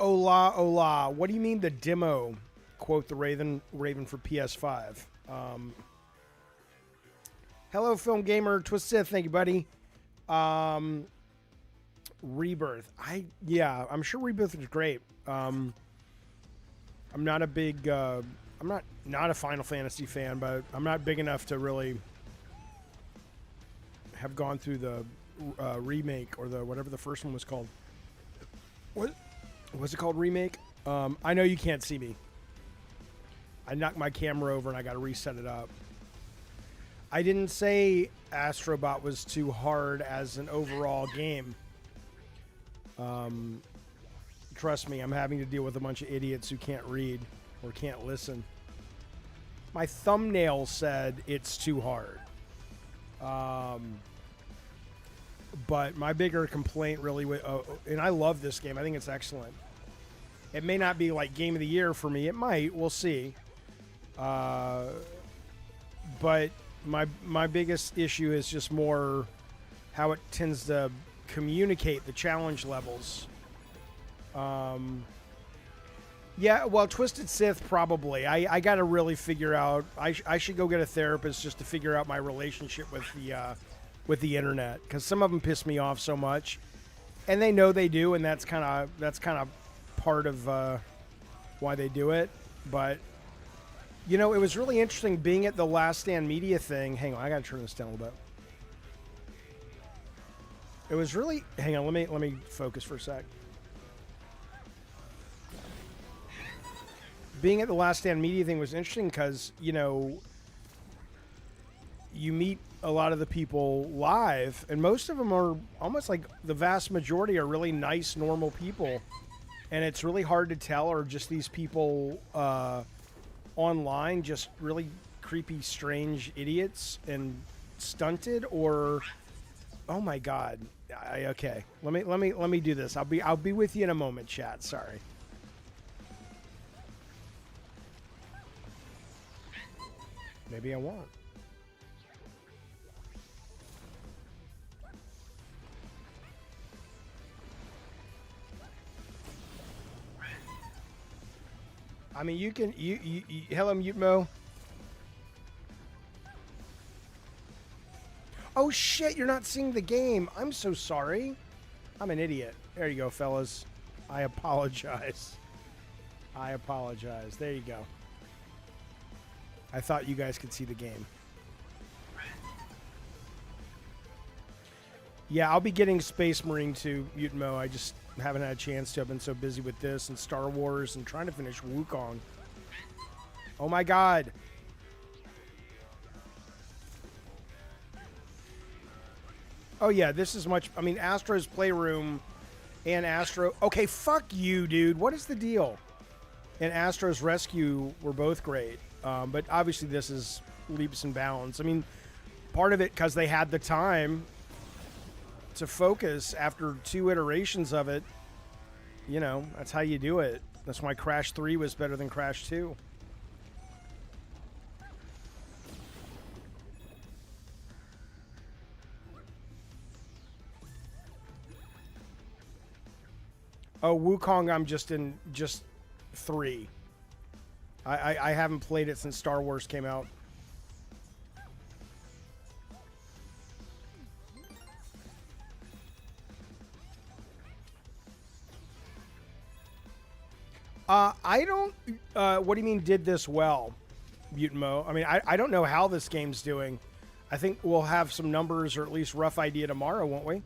Hola, hola. What do you mean the demo? Quote the Raven for PS5. Hello, Film Gamer. Twist Sith. Thank you, buddy. Rebirth. I'm sure Rebirth is great. I'm not a big... I'm not a Final Fantasy fan, but I'm not big enough to really have gone through the remake or the whatever the first one was called. What was it called? Remake? I know you can't see me. I knocked my camera over and I got to reset it up. I didn't say Astrobot was too hard as an overall game. Trust me, I'm having to deal with a bunch of idiots who can't read or can't listen. My thumbnail said it's too hard. But my bigger complaint really, and I love this game. I think it's excellent. It may not be like game of the year for me. It might. We'll see. But my biggest issue is just more how it tends to communicate the challenge levels. Yeah, well, Twisted Sith probably. I got to really figure out. I should go get a therapist just to figure out my relationship with the internet, because some of them piss me off so much, and they know they do, and that's kind of part of why they do it. But you know, it was really interesting being at the Last Stand Media thing. Hang on, I got to turn this down a little bit. It was really. Hang on, let me focus for a sec. Being at the Last Stand Media thing was interesting because, you know, you meet a lot of the people live, and most of them are almost like the vast majority are really nice, normal people. And it's really hard to tell, are just these people online just really creepy, strange idiots and stunted, or oh my God. Okay, let me do this. I'll be with you in a moment, chat. Sorry. Maybe I won't. I mean, you can hello, Mute Mo. Oh shit, you're not seeing the game. I'm so sorry. I'm an idiot. There you go, fellas. I apologize. I apologize. There you go. I thought you guys could see the game. Yeah, I'll be getting Space Marine to Mutimo. I just haven't had a chance to. I've been so busy with this and Star Wars and trying to finish Wukong. Oh my God. Oh yeah, this is much. I mean, Astro's Playroom and Astro. Okay, fuck you, dude. What is the deal? And Astro's Rescue were both great. But obviously this is leaps and bounds. I mean, part of it because they had the time to focus after 2 iterations of it. You know, that's how you do it. That's why Crash 3 was better than Crash 2. Oh, Wukong, I'm just in 3. I haven't played it since Star Wars came out. I don't... what do you mean did this well, Mutimo? I mean, I don't know how this game's doing. I think we'll have some numbers or at least rough idea tomorrow, won't we?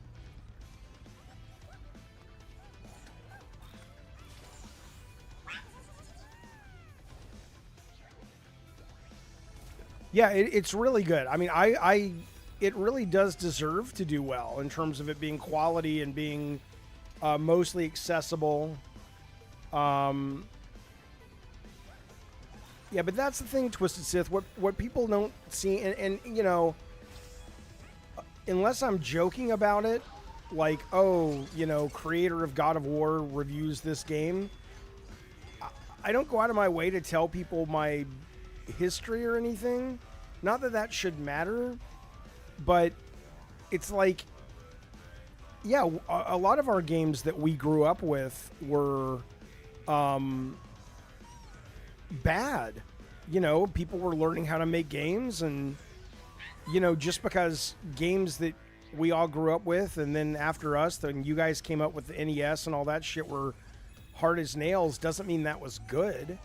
Yeah, it's really good. I mean, it really does deserve to do well in terms of it being quality and being mostly accessible. Yeah, but that's the thing, Twisted Sith. What people don't see, and you know, unless I'm joking about it, like, oh, you know, creator of God of War reviews this game, I don't go out of my way to tell people my history or anything. Not that that should matter, but it's like, yeah, a lot of our games that we grew up with were bad. People were learning how to make games, and just because games that we all grew up with, and then after us, then you guys came up with the NES and all that shit were hard as nails, doesn't mean that was good.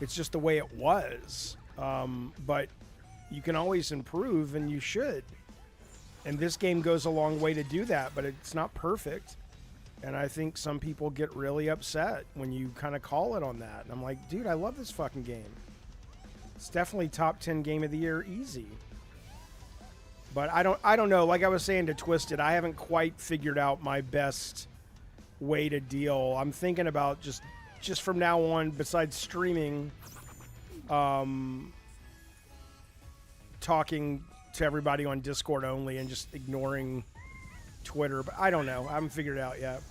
It's just the way it was. But you can always improve, and you should. And this game goes a long way to do that, but it's not perfect. And I think some people get really upset when you kind of call it on that. And I'm like, dude, I love this fucking game. It's definitely top 10 game of the year, easy. But I don't know. Like I was saying to Twisted, I haven't quite figured out my best way to deal. I'm thinking about just from now on, besides streaming, talking to everybody on Discord only and just ignoring Twitter. But I don't know. I haven't figured it out yet.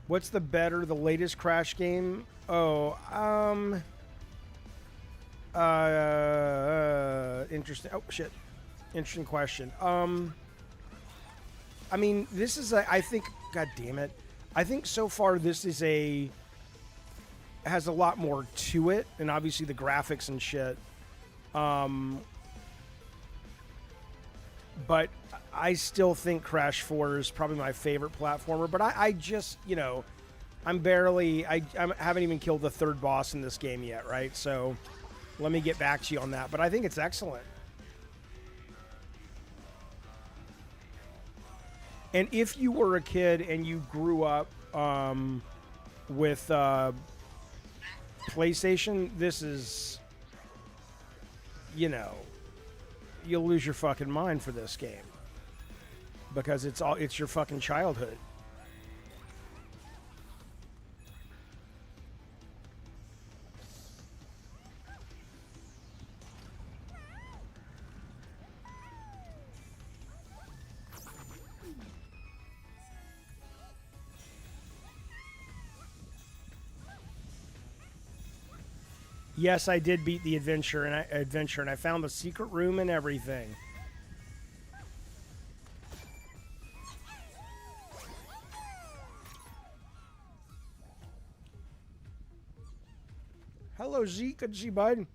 What's the latest Crash game? Interesting. Oh, shit. Interesting question. I mean, this is I think, god damn it. I think so far this is has a lot more to it, and obviously the graphics and shit. But I still think Crash 4 is probably my favorite platformer, but I just, I haven't even killed the third boss in this game yet, right? So let me get back to you on that, but I think it's excellent. And if you were a kid and you grew up with PlayStation, this is, you'll lose your fucking mind for this game. Because it's your fucking childhood. Yes, I did beat the adventure, and I found the secret room and everything. Hello, Zeke. Good to see you, bud.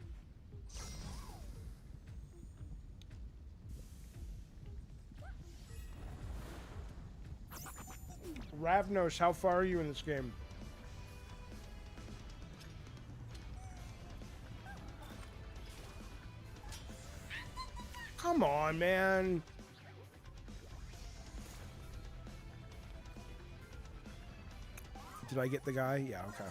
Ravnos, how far are you in this game? Come on, man. Did I get the guy? Yeah, okay.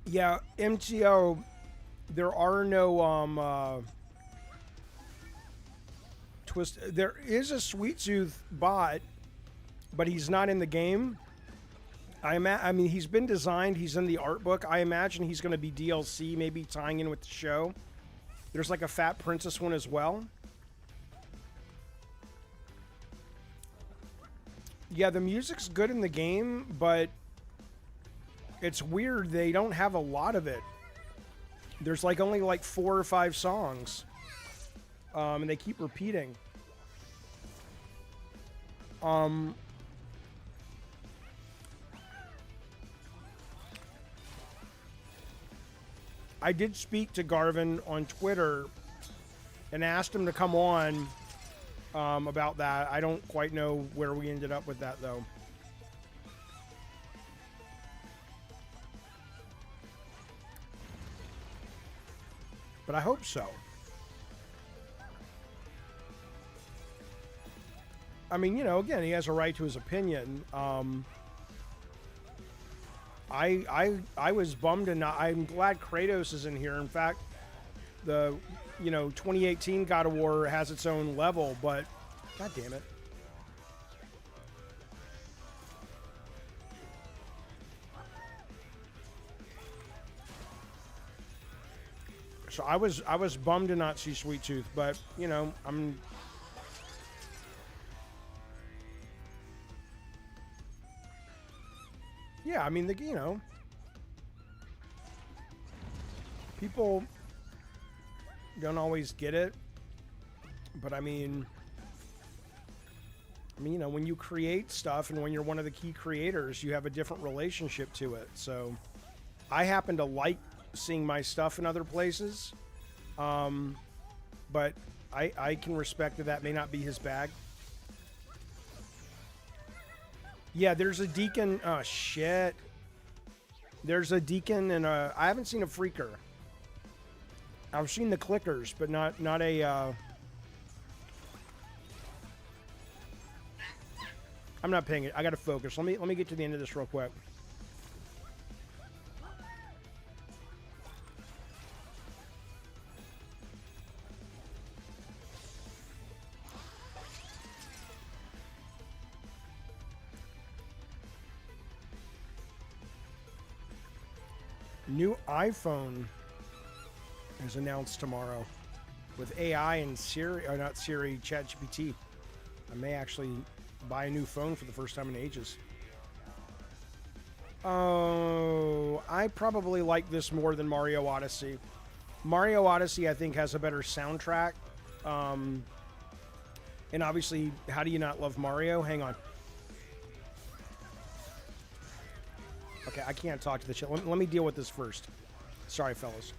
Yeah, MTO, there are no twist. There is a Sweet Tooth bot, but he's not in the game. I mean, he's been designed. He's in the art book. I imagine he's going to be DLC, maybe tying in with the show. There's like a Fat Princess one as well. Yeah, the music's good in the game, but it's weird. They don't have a lot of it. There's like only like 4 or 5 songs. And they keep repeating. I did speak to Garvin on Twitter and asked him to come on about that. I don't quite know where we ended up with that, though. But I hope so. I mean, you know, again, he has a right to his opinion. I was bummed, and I'm glad Kratos is in here. In fact, the 2018 God of War has its own level, but god damn it. So I was bummed to not see Sweet Tooth, but you know, yeah, I mean, people don't always get it, but I mean, you know, when you create stuff and when you're one of the key creators, you have a different relationship to it. So I happen to like seeing my stuff in other places, but I can respect that may not be his bag. Yeah, there's a deacon. Oh shit. There's a deacon and I haven't seen a freaker. I've seen the clickers, but not a. I'm not paying it. I gotta focus. Let me get to the end of this real quick. New iPhone is announced tomorrow with AI and Siri, or not Siri, ChatGPT. I may actually buy a new phone for the first time in ages. Oh, I probably like this more than Mario Odyssey. Mario Odyssey, I think, has a better soundtrack. And obviously, how do you not love Mario? Hang on. Okay, I can't talk to the chat. Let me deal with this first. Sorry, fellas.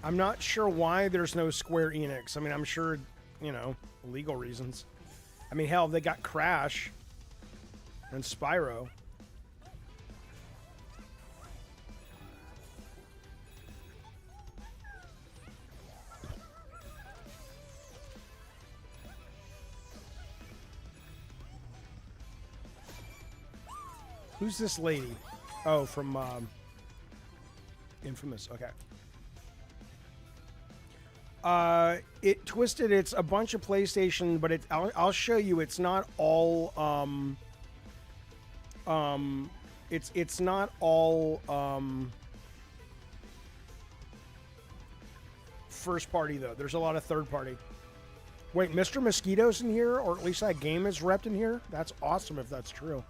I'm not sure why there's no Square Enix. I mean, I'm sure, you know, legal reasons. I mean, hell, they got Crash and Spyro. Who's this lady? Oh, from Infamous. Okay. It Twisted. It's a bunch of PlayStation, but I'll show you. It's not all. It's not all first party though. There's a lot of third party. Wait, Mr. Mosquito's in here, or at least that game is repped in here. That's awesome if that's true.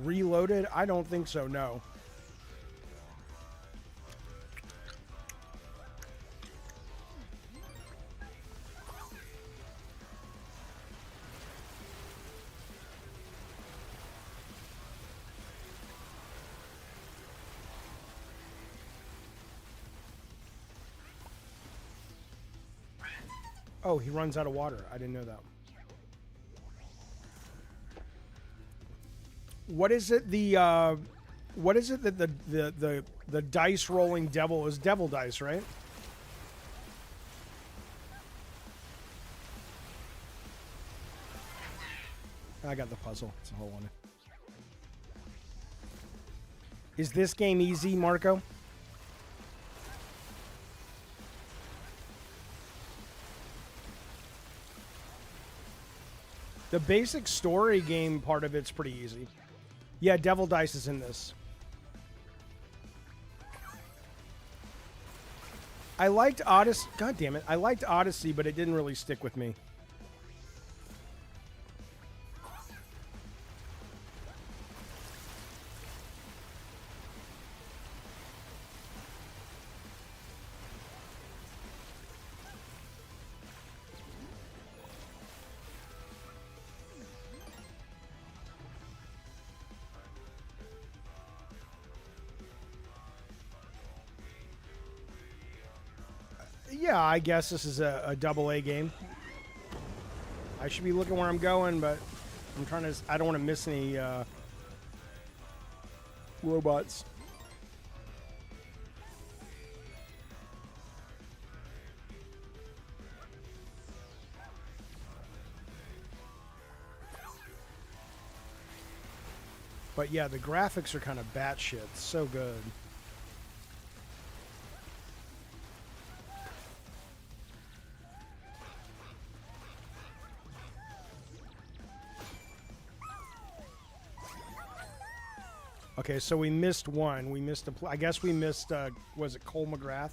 Reloaded? I don't think so, no. Oh, he runs out of water. I didn't know that. What is it? What is it that the dice rolling devil is? Devil dice, right? I got the puzzle. It's a whole one. Is this game easy, Marco? The basic story game part of it's pretty easy. Yeah, Devil Dice is in this. I liked Odyssey. God damn it. I liked Odyssey, but it didn't really stick with me. Yeah, I guess this is a double A game. I should be looking where I'm going, but I'm trying to. I don't want to miss any robots. But yeah, the graphics are kind of batshit. It's so good. Okay, so we missed one. We missed I guess we missed. Was it Cole McGrath?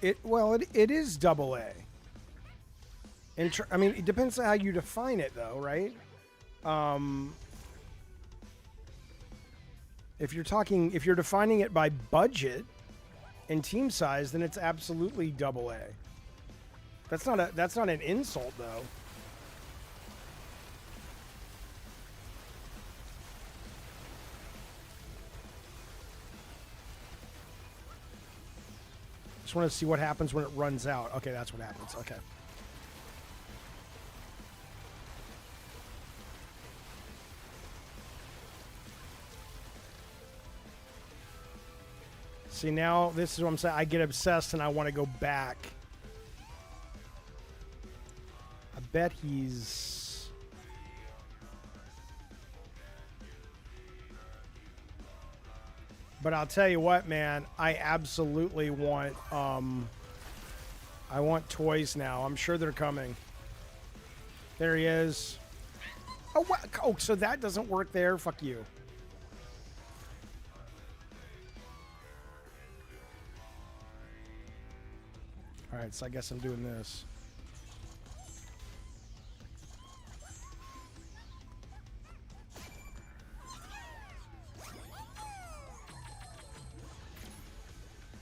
It is double A. I mean, it depends on how you define it, though, right? If you're defining it by budget and team size, then it's absolutely double A. That's not an insult, though. Just want to see what happens when it runs out. Okay, that's what happens. Okay. See, now this is what I'm saying. I get obsessed and I want to go back. I bet he's... But I'll tell you what, man. I absolutely want... I want toys now. I'm sure they're coming. There he is. Oh, what? Oh, so that doesn't work there? Fuck you. Alright, so I guess I'm doing this.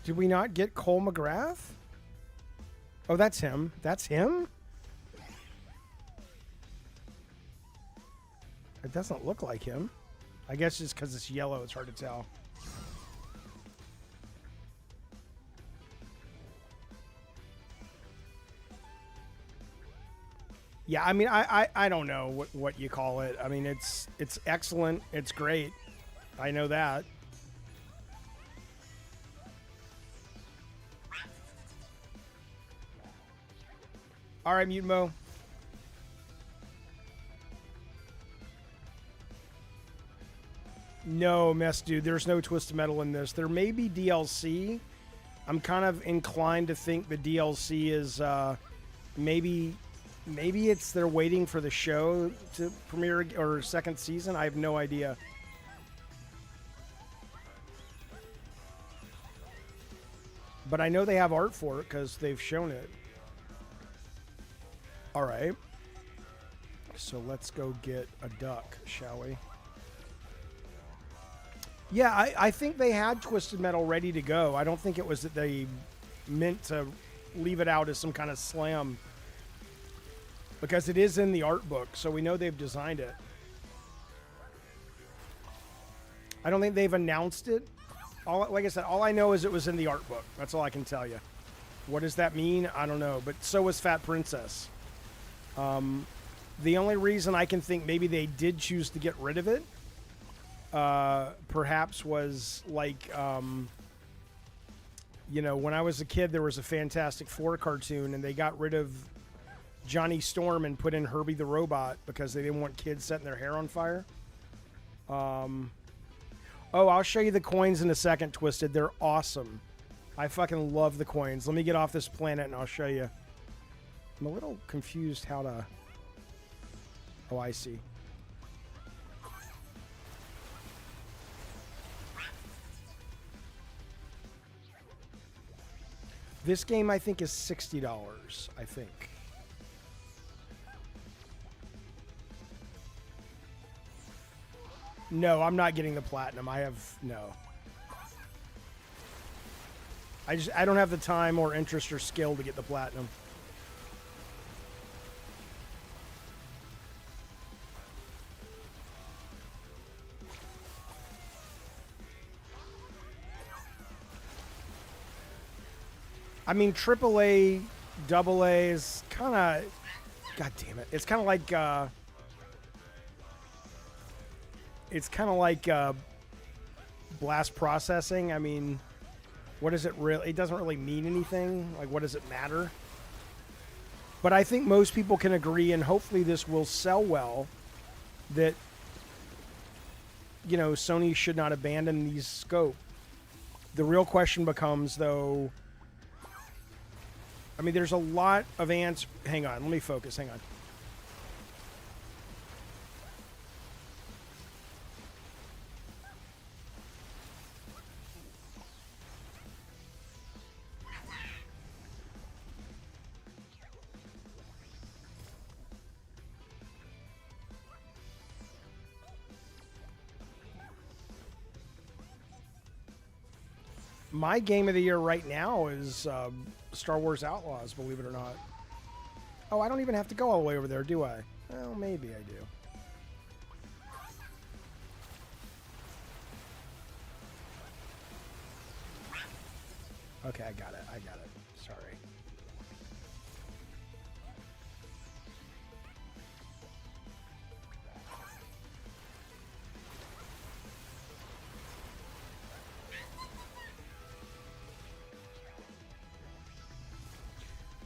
Did we not get Cole McGrath? Oh, that's him. That's him? It doesn't look like him. I guess just because it's yellow, it's hard to tell. Yeah, I mean, I don't know what you call it. I mean, it's excellent. It's great. I know that. All right, Mute Mo. No, Mess Dude, there's no Twisted Metal in this. There may be DLC. I'm kind of inclined to think the DLC is maybe it's they're waiting for the show to premiere or second season. I have no idea. But I know they have art for it because they've shown it. All right. So let's go get a duck, shall we? Yeah, I think they had Twisted Metal ready to go. I don't think it was that they meant to leave it out as some kind of slam. Because it is in the art book, so we know they've designed it. I don't think they've announced it. Like I said, all I know is it was in the art book. That's all I can tell you. What does that mean? I don't know. But so was Fat Princess. The only reason I can think maybe they did choose to get rid of it, perhaps was like, you know, when I was a kid, there was a Fantastic Four cartoon, and they got rid of Johnny Storm and put in Herbie the Robot because they didn't want kids setting their hair on fire. Oh, I'll show you the coins in a second, Twisted. They're awesome. I fucking love the coins. Let me get off this planet and I'll show you. I'm a little confused how to... Oh, I see. This game, I think, is $60, I think. No, I'm not getting the platinum. No. I don't have the time or interest or skill to get the platinum. I mean, AAA, AA is kind of, God damn it, it's kind of like, blast processing. I mean, what does it really? It doesn't really mean anything. Like, what does it matter? But I think most people can agree, and hopefully this will sell well, that, you know, Sony should not abandon these scope. The real question becomes, though, I mean, there's a lot of ants. Hang on, let me focus. Hang on. My game of the year right now is Star Wars Outlaws, believe it or not. Oh, I don't even have to go all the way over there, do I? Well, maybe I do. Okay, I got it. I got it. Sorry.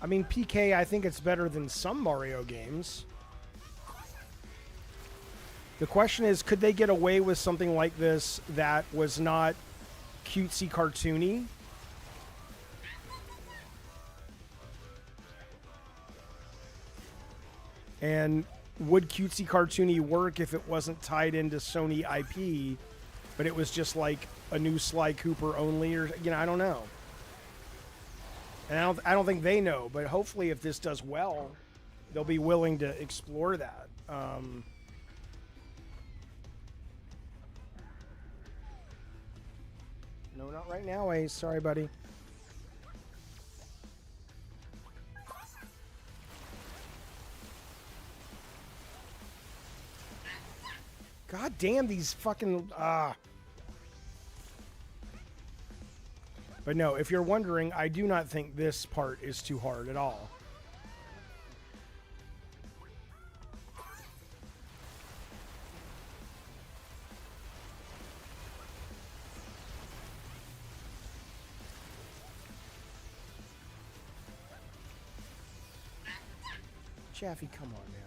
I mean, PK, I think it's better than some Mario games. The question is, could they get away with something like this that was not cutesy cartoony? And would cutesy cartoony work if it wasn't tied into Sony IP, but it was just like a new Sly Cooper only, or, you know, I don't know. And I don't think they know, but hopefully if this does well, they'll be willing to explore that. No, not right now, Ace. Sorry, buddy. God damn these fucking... But no, if you're wondering, I do not think this part is too hard at all. Jaffe, come on, man.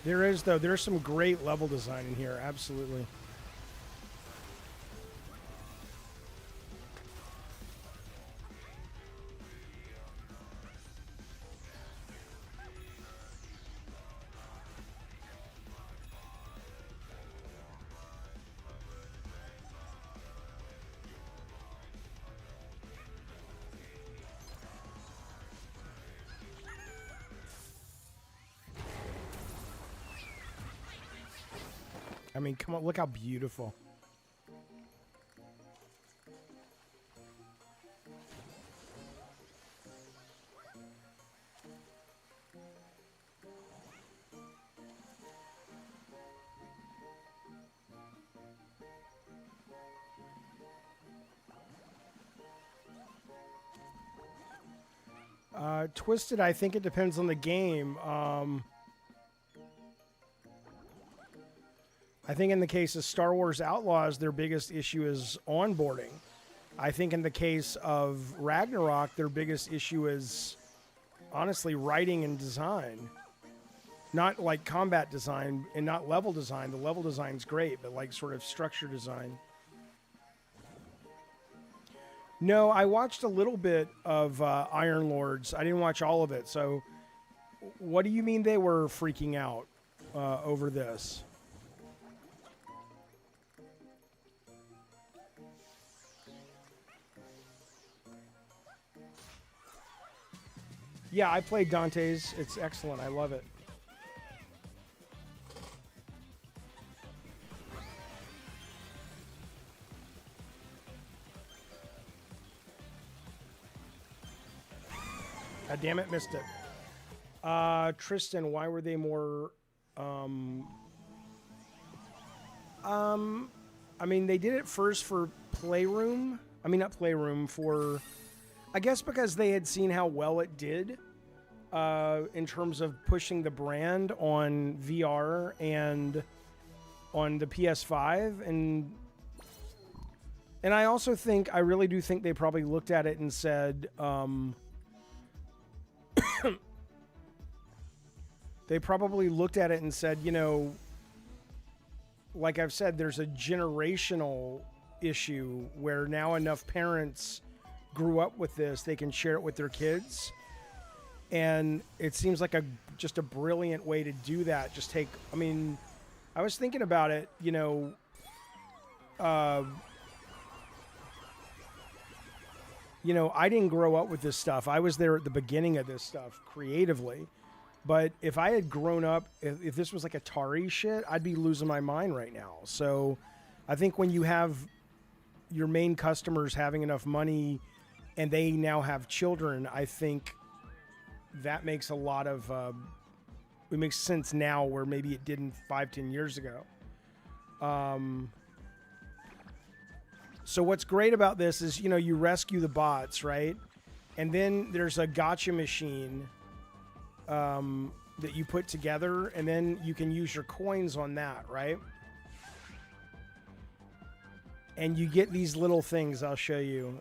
There is, though. There's some great level design in here. Absolutely. I mean, come on, look how beautiful. Twisted, I think it depends on the game. I think in the case of Star Wars Outlaws, their biggest issue is onboarding. I think in the case of Ragnarok, their biggest issue is, honestly, writing and design. Not like combat design and not level design. The level design's great, but like sort of structure design. No, I watched a little bit of Iron Lords. I didn't watch all of it. So what do you mean they were freaking out over this? Yeah, I played Dante's. It's excellent. I love it. God damn it, missed it. Tristan, why were they more... I mean, they did it first for Playroom. I mean, not Playroom, for... I guess because they had seen how well it did in terms of pushing the brand on VR and on the PS5. And I also think, I really do think they probably looked at it and said... they probably looked at it and said, you know, like I've said, there's a generational issue where now enough parents grew up with this, they can share it with their kids. And it seems like just a brilliant way to do that. Just take, I mean, I was thinking about it, you know, I didn't grow up with this stuff. I was there at the beginning of this stuff creatively. But if I had grown up, if this was like Atari shit, I'd be losing my mind right now. So I think when you have your main customers having enough money and they now have children, I think that makes a lot of, it makes sense now where maybe it didn't 5-10 years ago. So what's great about this is, you know, you rescue the bots, right? And then there's a gotcha machine that you put together, and then you can use your coins on that, right? And you get these little things. I'll show you.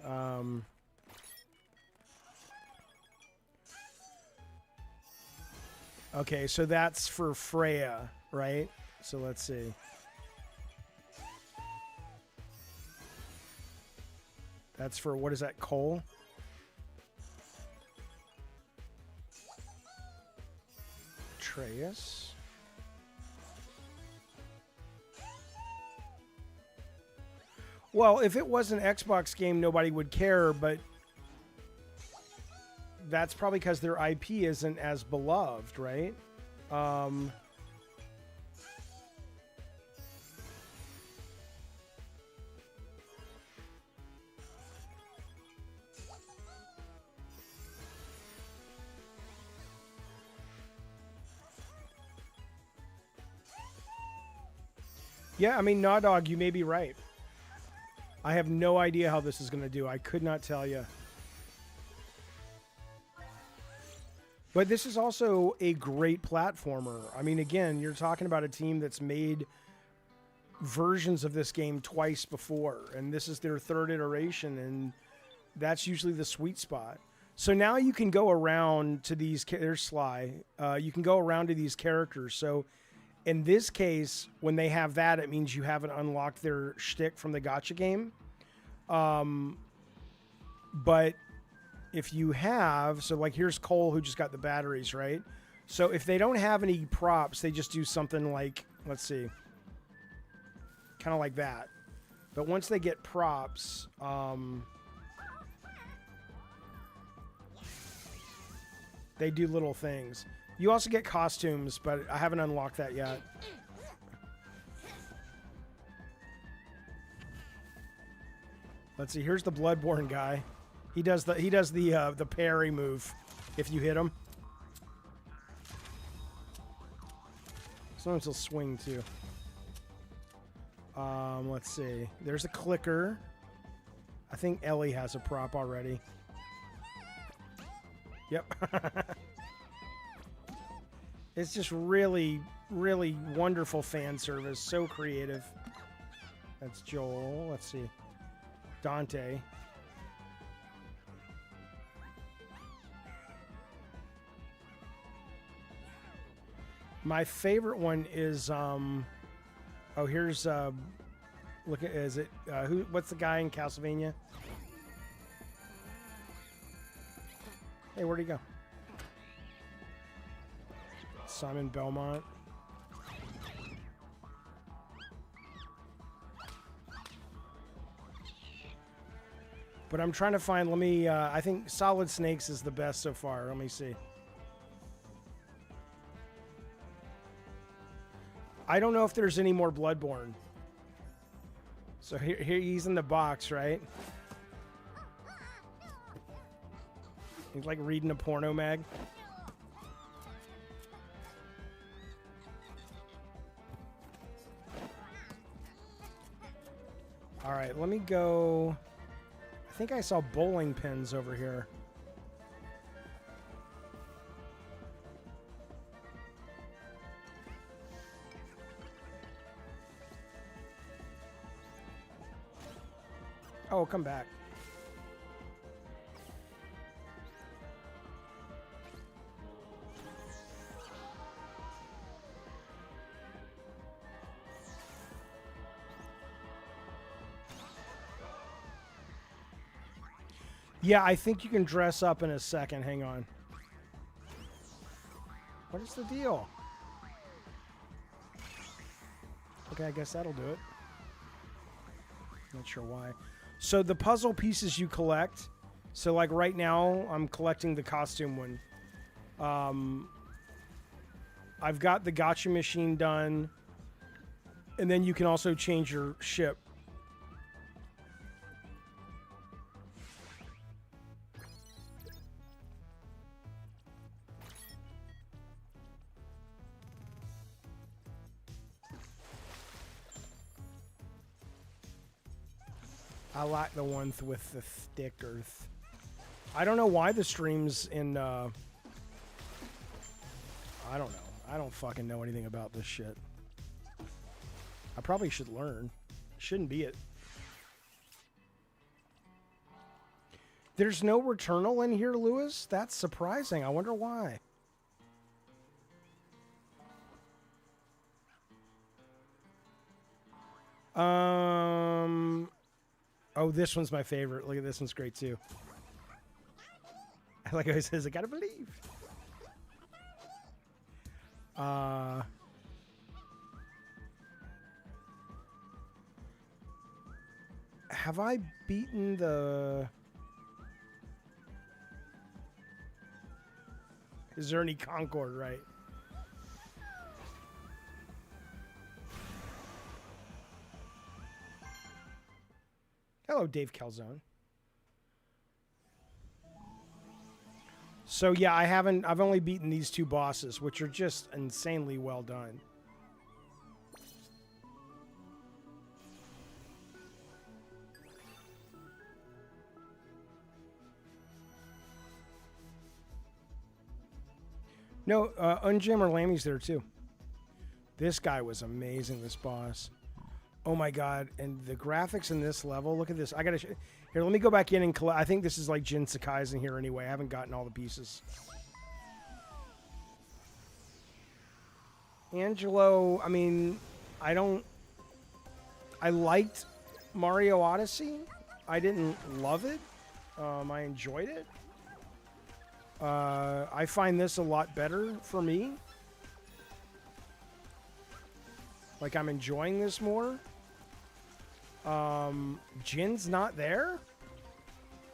Okay, so that's for Freya, right? So let's see. That's for, what is that, coal? Atreus. Well, if it was an Xbox game, nobody would care, but that's probably because their IP isn't as beloved, right? Yeah, I mean, Naw Dog, you may be right. I have no idea how this is going to do. I could not tell you. But this is also a great platformer. I mean, again, you're talking about a team that's made versions of this game twice before, and this is their third iteration, and that's usually the sweet spot. So now you can go around to these... There's Sly. You can go around to these characters. So... in this case, when they have that, it means you haven't unlocked their shtick from the gacha game. But if you have, so like here's Cole who just got the batteries, right? So if they don't have any props, they just do something like, let's see, kind of like that. But once they get props, they do little things. You also get costumes, but I haven't unlocked that yet. Let's see. Here's the Bloodborne guy. He does the parry move if you hit him. Sometimes he'll swing too. Let's see. There's a clicker. I think Ellie has a prop already. Yep. It's just really, really wonderful fan service. So creative. That's Joel. Let's see. Dante. My favorite one is oh, here's look at, is it what's the guy in Castlevania? Hey, where'd he go? Simon Belmont. But I'm trying to find, let me, I think Solid Snakes is the best so far. Let me see. I don't know if there's any more Bloodborne. So here he's in the box, right? He's like reading a porno mag. All right, let me go. I think I saw bowling pins over here. Oh, come back. Yeah, I think you can dress up in a second. Hang on. What is the deal? Okay, I guess that'll do it. Not sure why. So the puzzle pieces you collect. So like right now, I'm collecting the costume one. I've got the gotcha machine done. And then you can also change your ship. I like the one with the thick earth. I don't know why the streams in, I don't know. I don't fucking know anything about this shit. I probably should learn. Shouldn't be it. There's no Returnal in here, Lewis? That's surprising. I wonder why. Oh, this one's my favorite. Look at this one's great too. Like I says, I gotta believe. Have I beaten the... Is there any Concord, right? Hello, Dave Calzone. So yeah, I've only beaten these two bosses, which are just insanely well done. No, Unjammer Lammy's there too. This guy was amazing, this boss. Oh my god, and the graphics in this level, look at this. I gotta here, let me go back in and collect. I think this is like Jin Sakai's in here anyway. I haven't gotten all the pieces. Angelo, I mean, I liked Mario Odyssey. I didn't love it. I enjoyed it. I find this a lot better for me. Like, I'm enjoying this more. Jin's not there?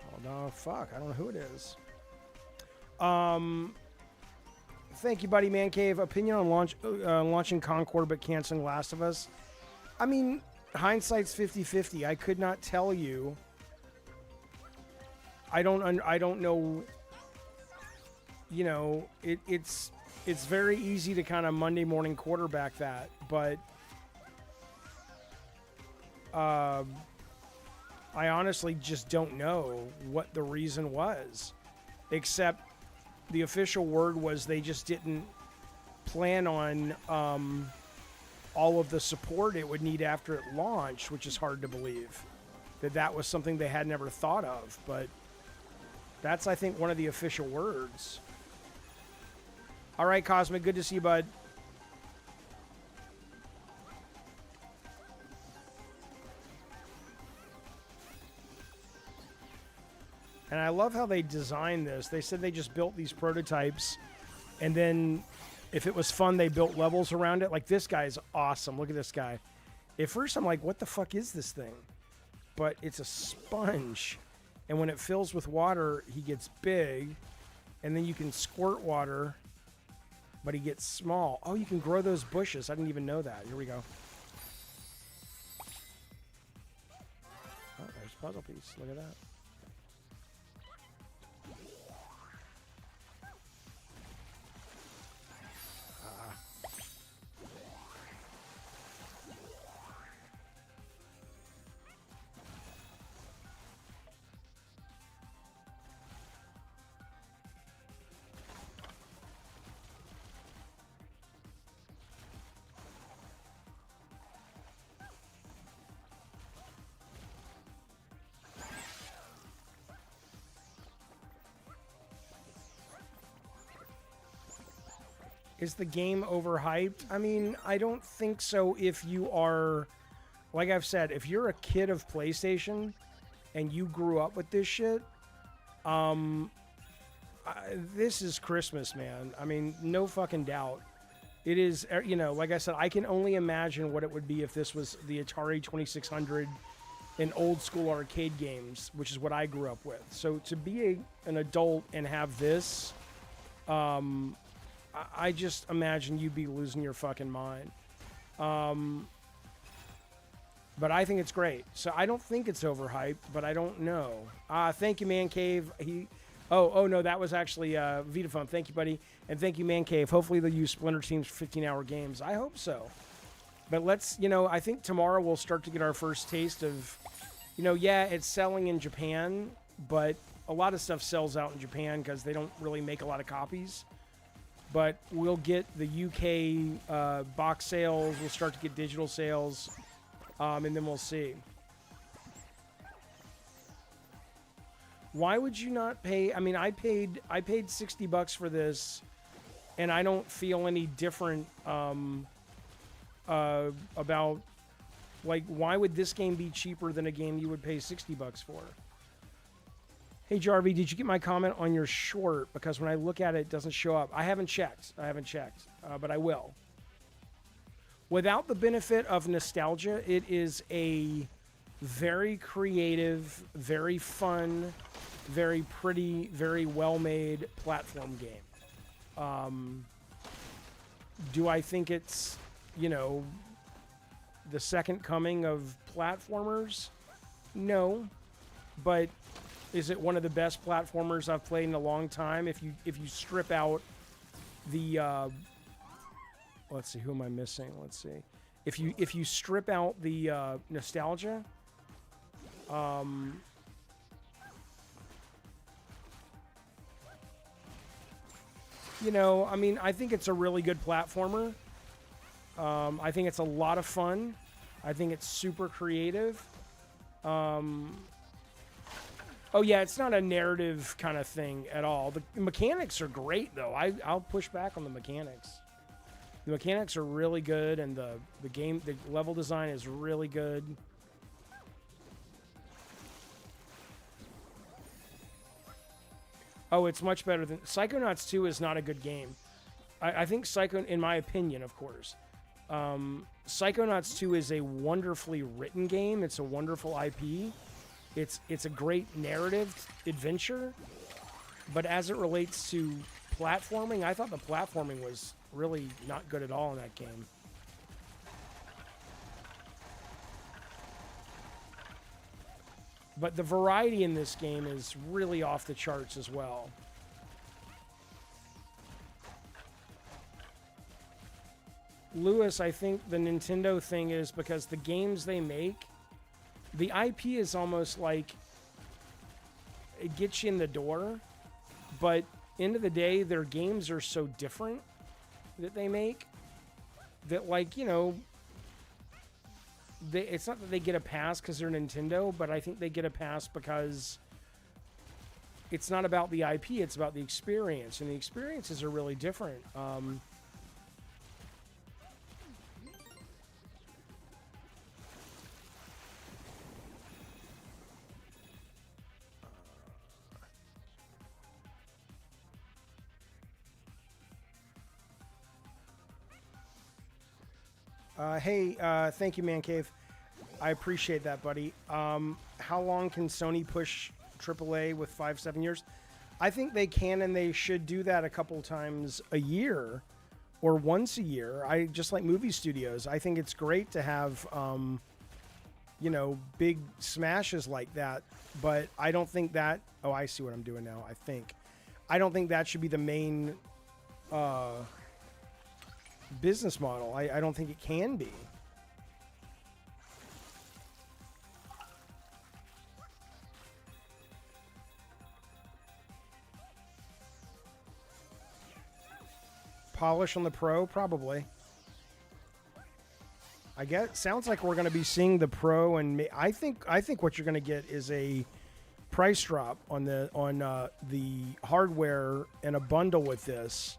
Oh, no, fuck. I don't know who it is. Thank you, buddy, Man Cave. Opinion on launching Concord but canceling Last of Us. I mean, hindsight's 50-50. I could not tell you. I don't know. You know, it's very easy to kind of Monday morning quarterback that, but I honestly just don't know what the reason was, except the official word was they just didn't plan on all of the support it would need after it launched, which is hard to believe that was something they had never thought of, but that's, I think, one of the official words. All right, Cosmic, good to see you, bud. And I love how they designed this. They said they just built these prototypes, and then if it was fun, they built levels around it. Like, this guy's awesome. Look at this guy. At first, I'm like, what the fuck is this thing? But it's a sponge, and when it fills with water, he gets big, and then you can squirt water, but he gets small. Oh, you can grow those bushes. I didn't even know that. Here we go. Oh, there's a puzzle piece. Look at that. Is the game overhyped? I mean, I don't think so. If you are, like I've said, if you're a kid of PlayStation and you grew up with this shit, this is Christmas, man. I mean, no fucking doubt. It is, you know, like I said, I can only imagine what it would be if this was the Atari 2600 and old school arcade games, which is what I grew up with. So to be an adult and have this, I just imagine you'd be losing your fucking mind. But I think it's great. So I don't think it's overhyped, but I don't know. Thank you, Man Cave. Oh no, that was actually Vitaphone. Thank you, buddy. And thank you, Man Cave. Hopefully they'll use Splinter Teams for 15-hour games. I hope so. But let's, you know, I think tomorrow we'll start to get our first taste of, you know, yeah, it's selling in Japan, but a lot of stuff sells out in Japan because they don't really make a lot of copies. But we'll get the UK box sales. We'll start to get digital sales. And then we'll see. Why would you not pay? I mean, I paid $60 for this, and I don't feel any different about, like, why would this game be cheaper than a game you would pay $60 for? Hey Jarvie, did you get my comment on your short? Because when I look at it, it doesn't show up. I haven't checked, but I will. Without the benefit of nostalgia, it is a very creative, very fun, very pretty, very well-made platform game. Do I think it's, you know, the second coming of platformers? No. But is it one of the best platformers I've played in a long time? If you strip out the let's see, who am I missing? Let's see. If you strip out the nostalgia, you know, I mean, I think it's a really good platformer. I think it's a lot of fun. I think it's super creative. Oh yeah, it's not a narrative kind of thing at all. The mechanics are great though. I'll push back on the mechanics. The mechanics are really good, and the level design is really good. Oh, it's much better than Psychonauts 2 is not a good game. I think in my opinion, of course, Psychonauts 2 is a wonderfully written game. It's a wonderful IP. It's a great narrative adventure, but as it relates to platforming, I thought the platforming was really not good at all in that game. But the variety in this game is really off the charts as well. Lewis, I think the Nintendo thing is because the games they make, the IP is almost like it gets you in the door, but end of the day, their games are so different that they make that, like, you know, it's not that they get a pass because they're Nintendo, but I think they get a pass because it's not about the IP, it's about the experience, and the experiences are really different. Hey, thank you, Man Cave. I appreciate that, buddy. How long can Sony push AAA with 5-7 years? I think they can, and they should do that a couple times a year or once a year. I just like movie studios. I think it's great to have, you know, big smashes like that. But I don't think that. Oh, I see what I'm doing now. I don't think that should be the main business model. I don't think it can be. Polish on the Pro, probably. I guess sounds like we're going to be seeing the Pro, and I think what you're going to get is a price drop on the hardware and a bundle with this.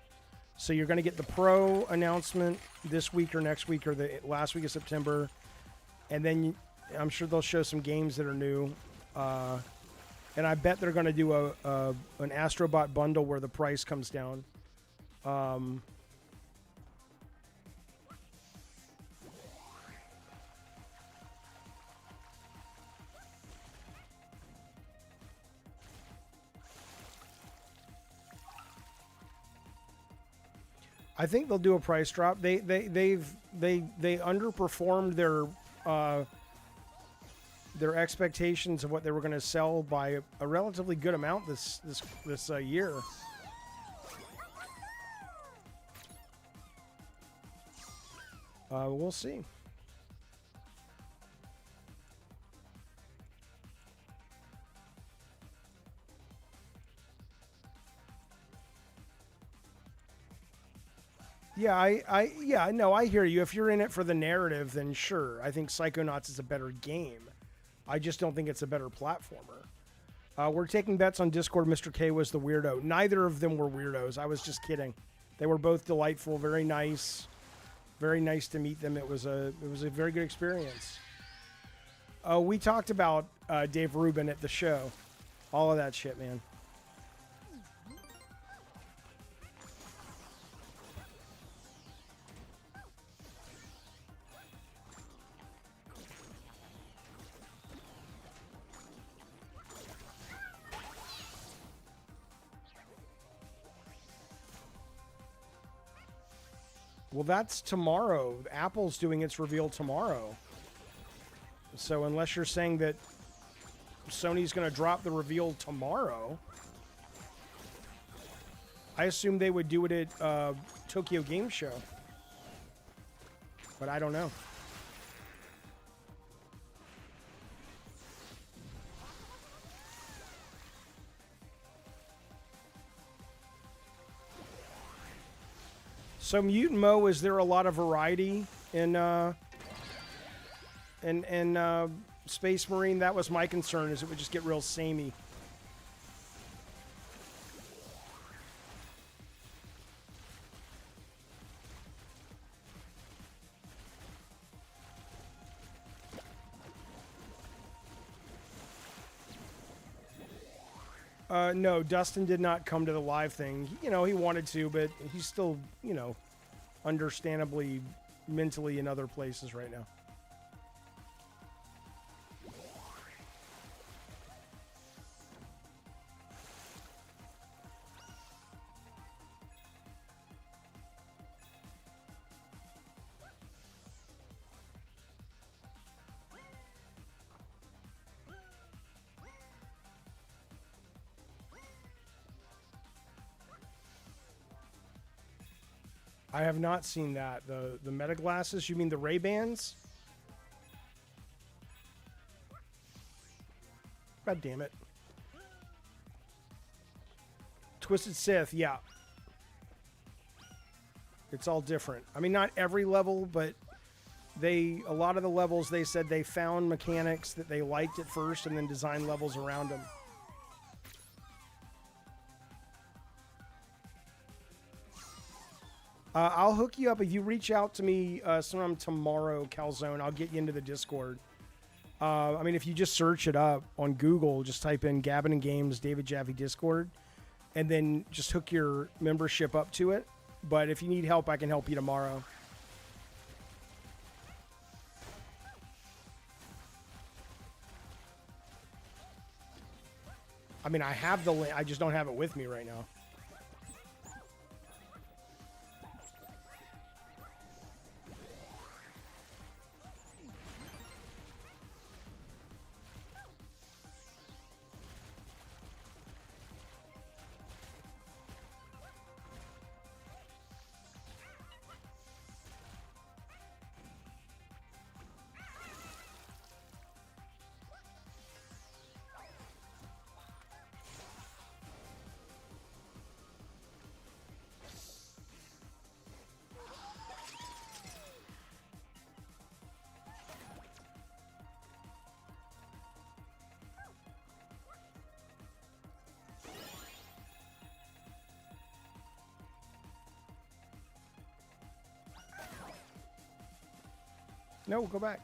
So you're going to get the Pro announcement this week or next week or the last week of September. And then I'm sure they'll show some games that are new. And I bet they're going to do an Astrobot bundle where the price comes down. I think they'll do a price drop. They underperformed their expectations of what they were going to sell by a relatively good amount this year. We'll see. Yeah, I hear you. If you're in it for the narrative, then sure. I think Psychonauts is a better game. I just don't think it's a better platformer. We're taking bets on Discord. Mr. K was the weirdo. Neither of them were weirdos. I was just kidding. They were both delightful, very nice. Very nice to meet them. It was a very good experience. We talked about Dave Rubin at the show. All of that shit, man. Well, that's tomorrow. Apple's doing its reveal tomorrow. So unless you're saying that Sony's going to drop the reveal tomorrow, I assume they would do it at Tokyo Game Show. But I don't know. So Mutant Mo, is there a lot of variety in Space Marine? That was my concern, is it would just get real samey. No, Dustin did not come to the live thing. You know, he wanted to, but he's still, you know, understandably mentally in other places right now. I have not seen that. The Meta glasses? You mean the Ray-Bans? God damn it. Twisted Sith, yeah. It's all different. I mean, not every level, but a lot of the levels, they said they found mechanics that they liked at first and then designed levels around them. I'll hook you up. If you reach out to me sometime tomorrow, Calzone, I'll get you into the Discord. I mean, if you just search it up on Google, just type in Gavin and Games, David Jaffe Discord, and then just hook your membership up to it. But if you need help, I can help you tomorrow. I mean, I have the link. I just don't have it with me right now. No, go back.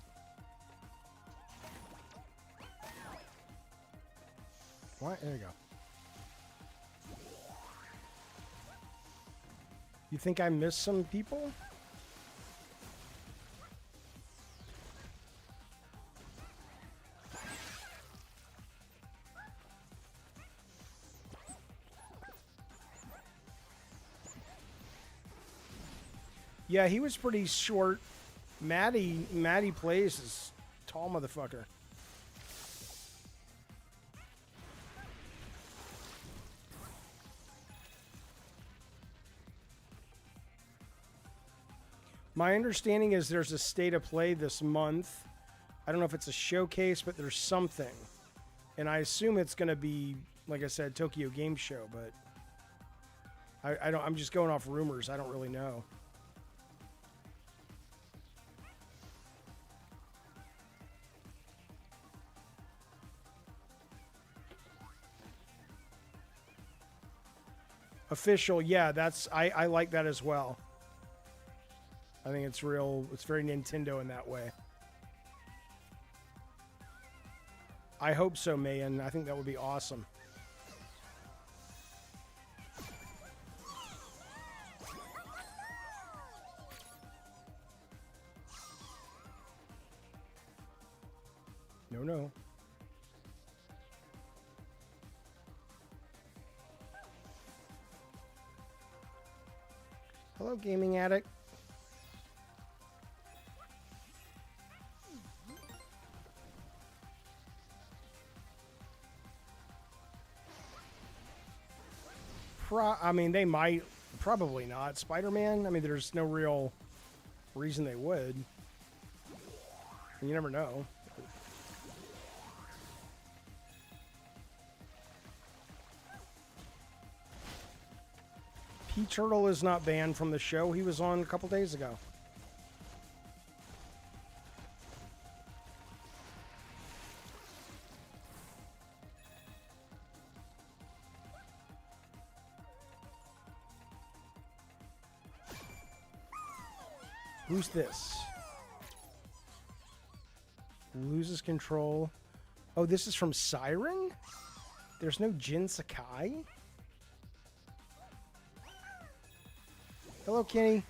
What? There you go. You think I missed some people? Yeah, he was pretty short. Maddie plays is tall motherfucker. My understanding is there's a state of play this month. I don't know if it's a showcase, but there's something. And I assume it's going to be, like I said, Tokyo Game Show, but I'm just going off rumors. I don't really know. Official, yeah, I like that as well. I think it's real, it's very Nintendo in that way. I hope so, Mayan. I think that would be awesome. No. Hello, gaming addict. I mean, they might. Probably not. Spider-Man? I mean, there's no real reason they would. You never know. P-Turtle is not banned from the show he was on a couple days ago. Who's this? Loses control. Oh, this is from Siren? There's no Jin Sakai? Hello, Kenny.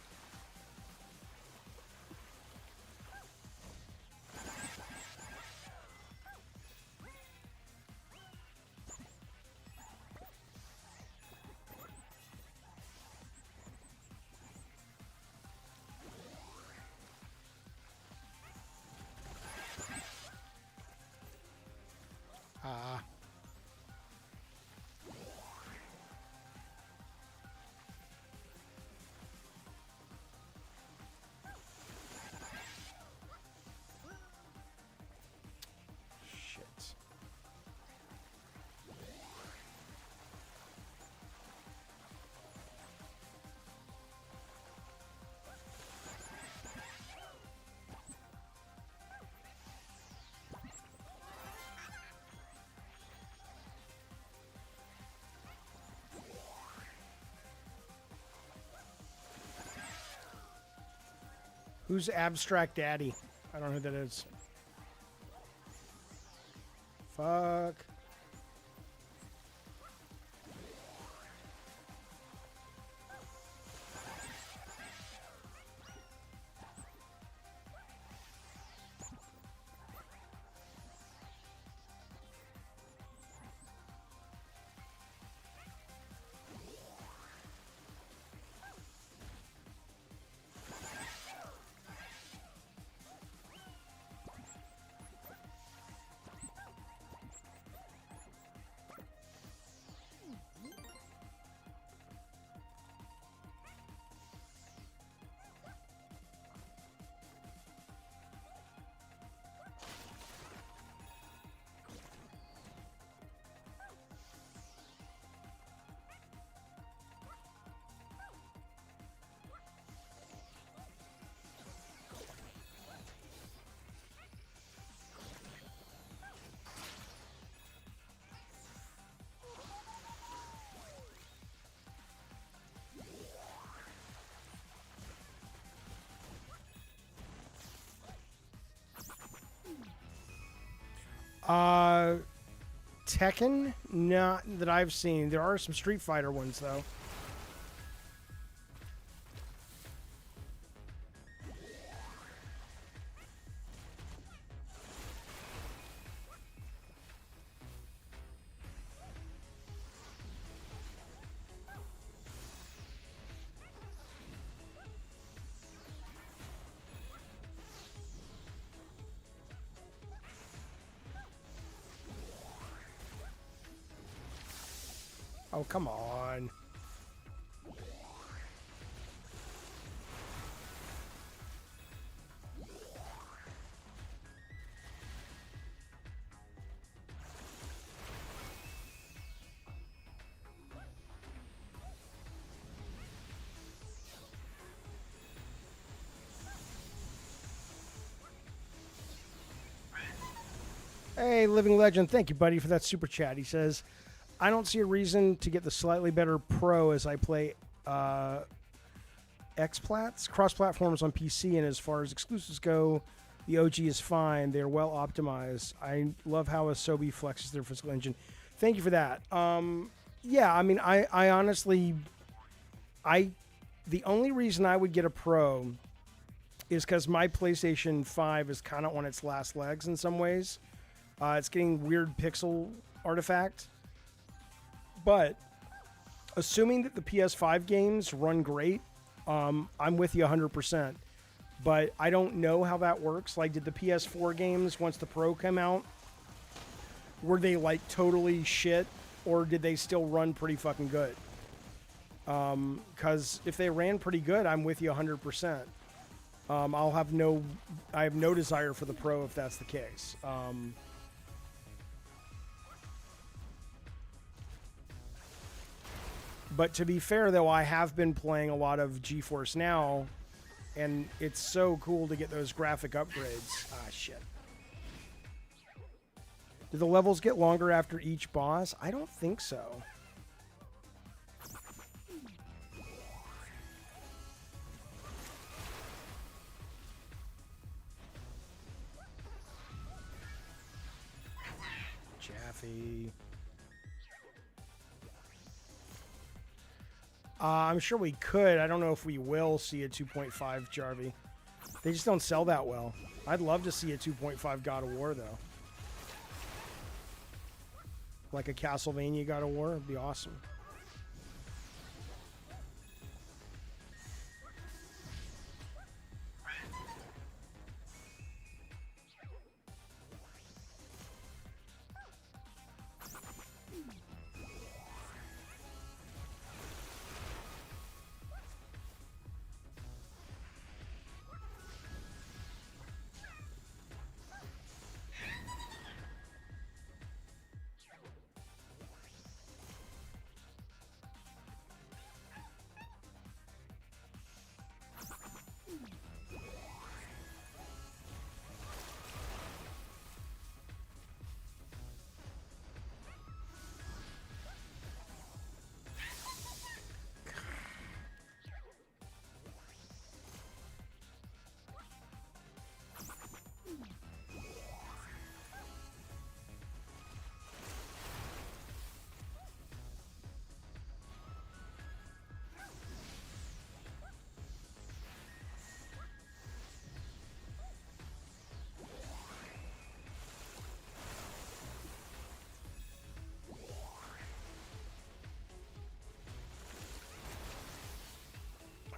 Shit. Who's Abstract Daddy? I don't know who that is. Fuck. Uh, Tekken, not that I've seen. There are some Street Fighter ones though. Oh, come on. Hey, Living Legend, thank you, buddy, for that super chat. He says, I don't see a reason to get the slightly better Pro as I play X-Plats, cross-platforms on PC, and as far as exclusives go, the OG is fine. They're well optimized. I love how Asobi flexes their physical engine. Thank you for that. Yeah, I mean, I honestly, the only reason I would get a Pro is because my PlayStation 5 is kind of on its last legs in some ways. It's getting weird pixel artifact. But assuming that the PS5 games run great, I'm with you 100%. But I don't know how that works. Like, did the PS4 games, once the Pro came out, were they like totally shit, or did they still run pretty fucking good? Because if they ran pretty good, I'm with you 100%. I have no desire for the Pro if that's the case. But to be fair, though, I have been playing a lot of GeForce Now, and it's so cool to get those graphic upgrades. Ah, shit. Do the levels get longer after each boss? I don't think so. Jaffe. I'm sure we could. I don't know if we will see a 2.5 Jarvie. They just don't sell that well. I'd love to see a 2.5 God of War, though. Like a Castlevania God of War. It'd be awesome.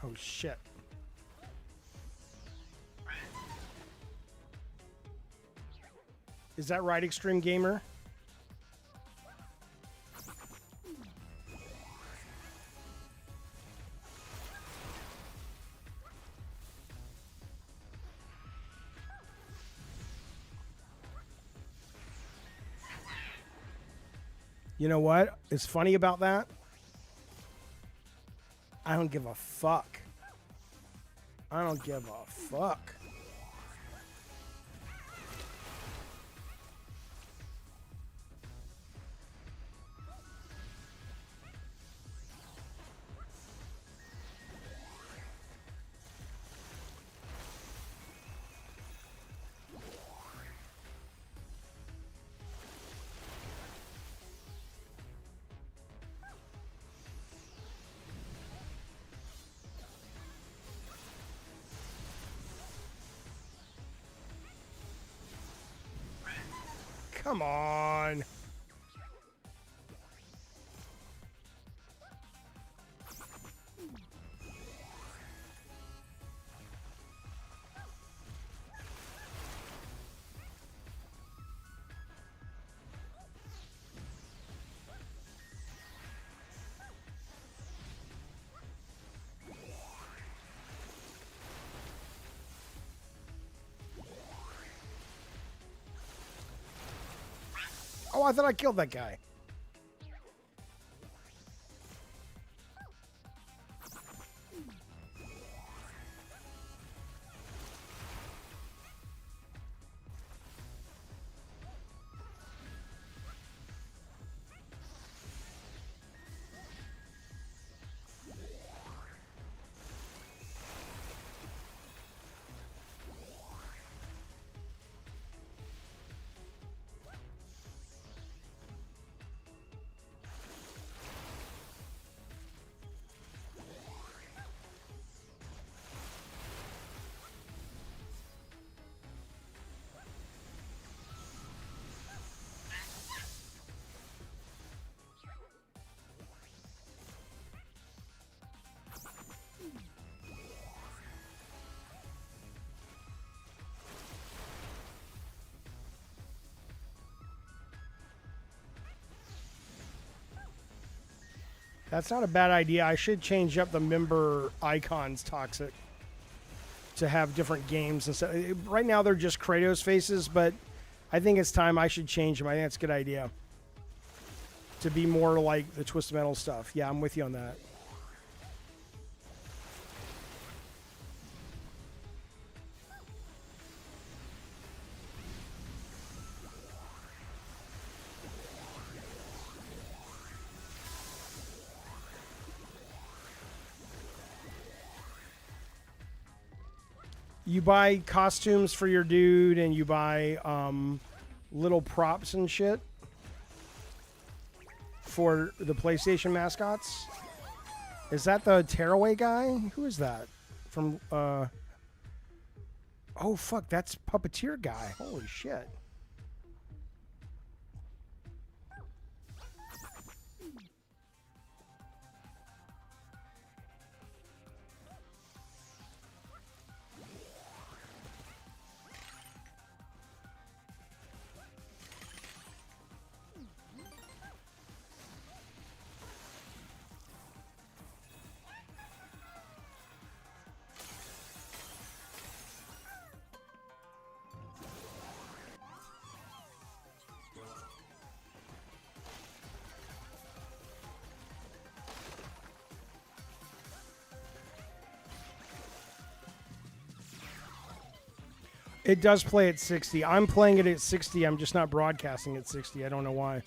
Oh, shit. Is that right, Extreme Gamer? You know what is funny about that? I don't give a fuck. I don't give a fuck. Come on. Oh, I thought I killed that guy. That's not a bad idea. I should change up the member icons, Toxic, to have different games and stuff. Right now they're just Kratos faces, but I think it's time I should change them. I think that's a good idea. To be more like the Twisted Metal stuff. Yeah, I'm with you on that. You buy costumes for your dude, and you buy little props and shit for the PlayStation mascots. Is that the Tearaway guy? Who is that? From, oh, fuck, that's Puppeteer guy. Holy shit. It does play at 60. I'm playing it at 60. I'm just not broadcasting at 60. I don't know why.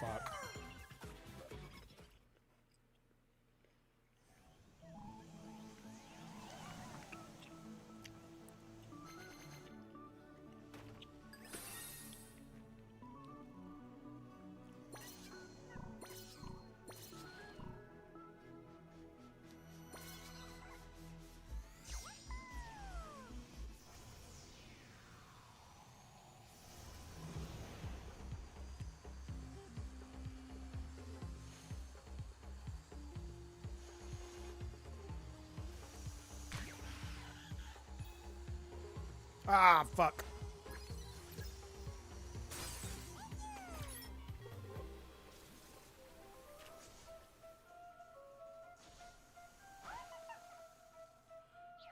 Fuck. Ah, fuck.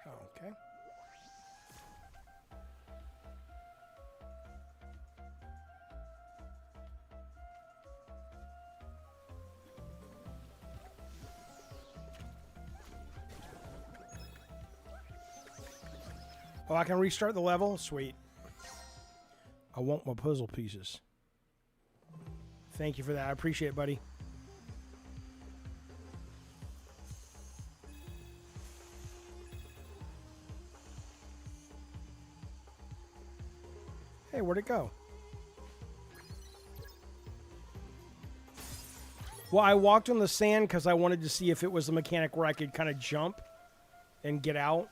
Okay. Oh, I can restart the level? Sweet. I want my puzzle pieces. Thank you for that. I appreciate it, buddy. Hey, where'd it go? Well, I walked on the sand because I wanted to see if it was a mechanic where I could kind of jump and get out.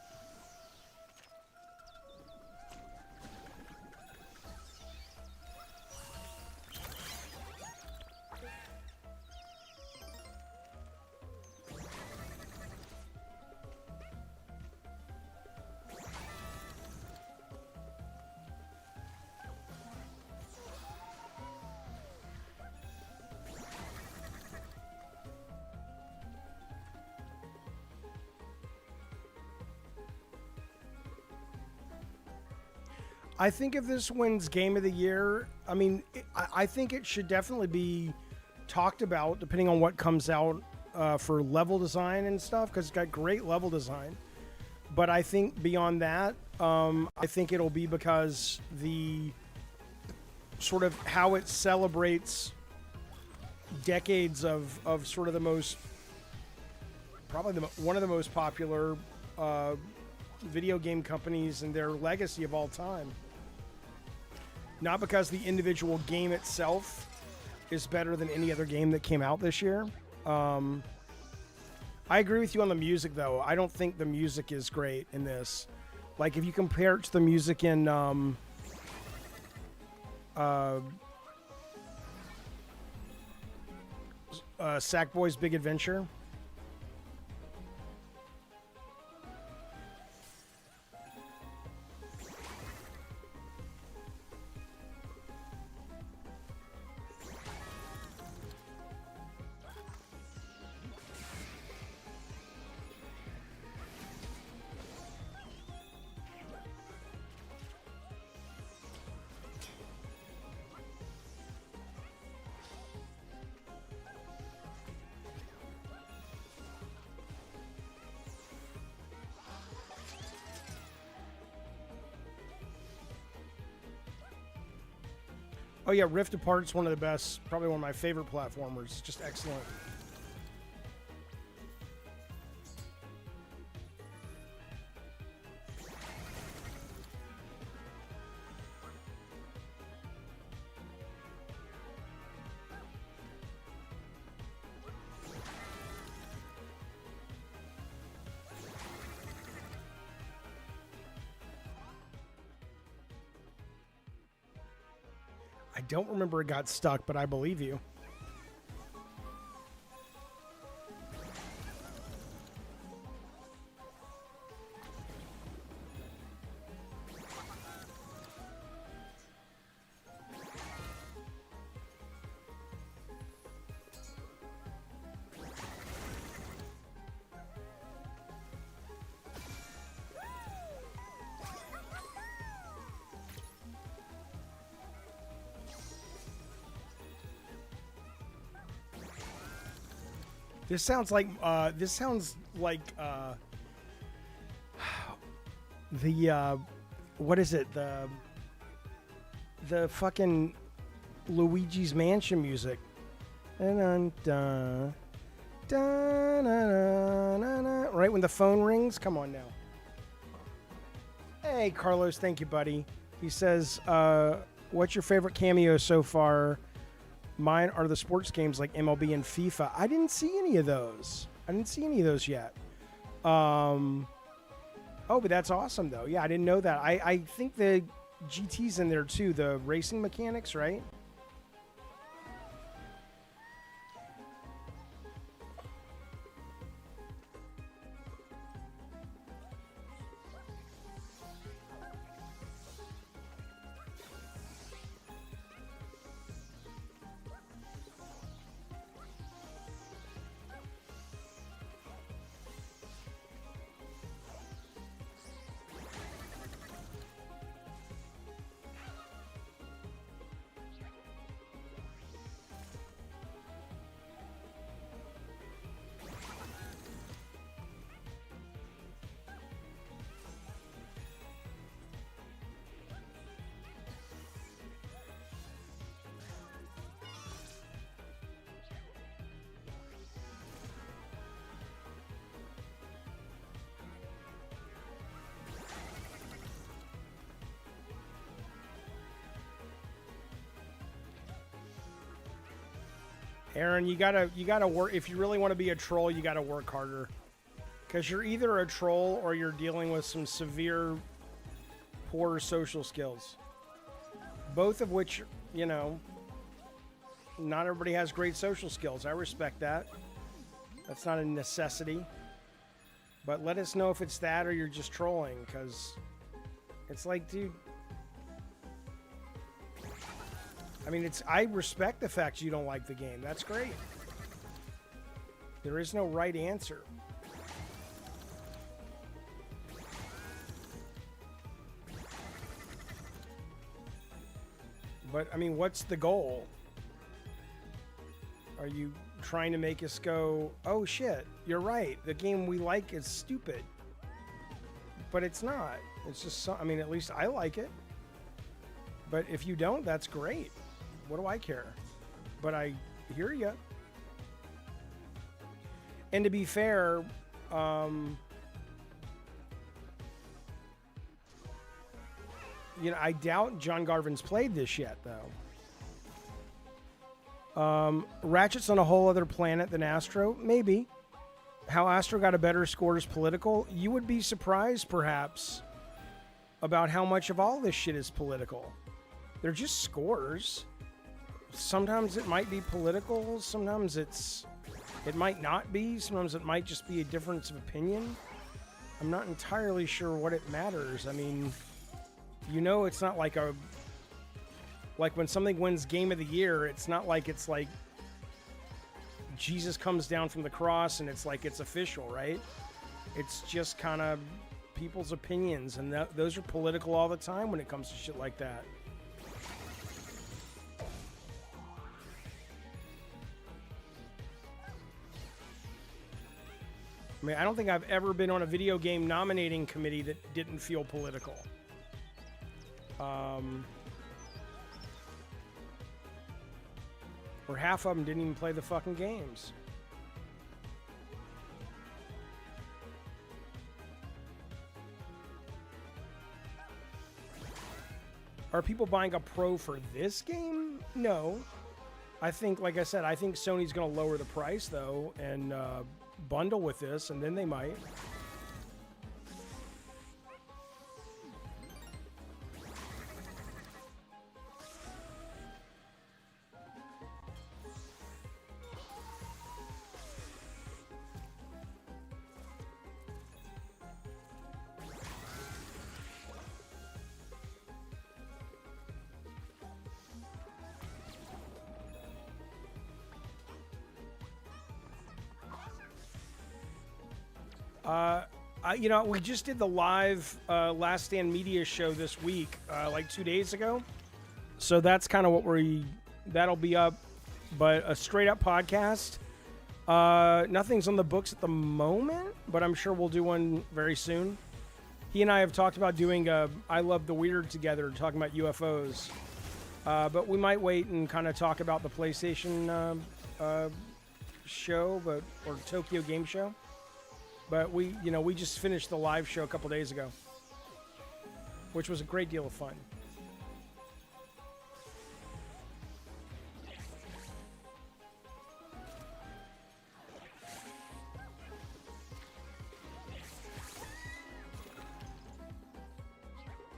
I think if this wins Game of the Year, I mean, I think it should definitely be talked about depending on what comes out for level design and stuff, because it's got great level design. But I think beyond that, I think it'll be because the sort of how it celebrates decades of sort of the most, probably one of the most popular video game companies and their legacy of all time. Not because the individual game itself is better than any other game that came out this year. I agree with you on the music, though. I don't think the music is great in this. Like, if you compare it to the music in Sackboy's Big Adventure. Oh yeah, Rift Apart's one of the best, probably one of my favorite platformers. Just excellent. I don't remember it got stuck, but I believe you. This sounds like the what is it, the fucking Luigi's Mansion music. Right when the phone rings. Come on now. Hey Carlos, thank you, buddy. He says, what's your favorite cameo so far? Mine are the sports games like MLB and FIFA. I didn't see any of those. Yet. Oh, but that's awesome, though. Yeah, I didn't know that. I think the GT's in there, too. The racing mechanics, right? Aaron, you gotta work. If you really want to be a troll, you gotta work harder. Because you're either a troll or you're dealing with some severe poor social skills. Both of which, you know, not everybody has great social skills. I respect that. That's not a necessity. But let us know if it's that or you're just trolling, because it's like, dude. I mean, I respect the fact you don't like the game. That's great. There is no right answer. But, I mean, what's the goal? Are you trying to make us go, oh shit, you're right, the game we like is stupid? But it's not. It's just, I mean, at least I like it. But if you don't, that's great. What do I care? But I hear you. And to be fair, you know, I doubt John Garvin's played this yet, though. Ratchet's on a whole other planet than Astro? Maybe. How Astro got a better score is political? You would be surprised, perhaps, about how much of all this shit is political. They're just scores. Sometimes it might be political. Sometimes it might not be. Sometimes it might just be a difference of opinion. I'm not entirely sure what it matters. I mean, you know, it's not like when something wins Game of the Year, it's not like it's like Jesus comes down from the cross and it's like it's official, right? It's just kind of people's opinions, and those are political all the time when it comes to shit like that. I mean, I don't think I've ever been on a video game nominating committee that didn't feel political. Or half of them didn't even play the fucking games. Are people buying a Pro for this game? No. I think, like I said, I think Sony's going to lower the price, though, and bundle with this, and then they might. You know, we just did the live Last Stand Media show this week, like 2 days ago. So that's kind of what that'll be up. But a straight up podcast. Nothing's on the books at the moment, but I'm sure we'll do one very soon. He and I have talked about doing I Love the Weird together, talking about UFOs. But we might wait and kind of talk about the PlayStation show, or Tokyo Game Show. But we just finished the live show a couple days ago, which was a great deal of fun.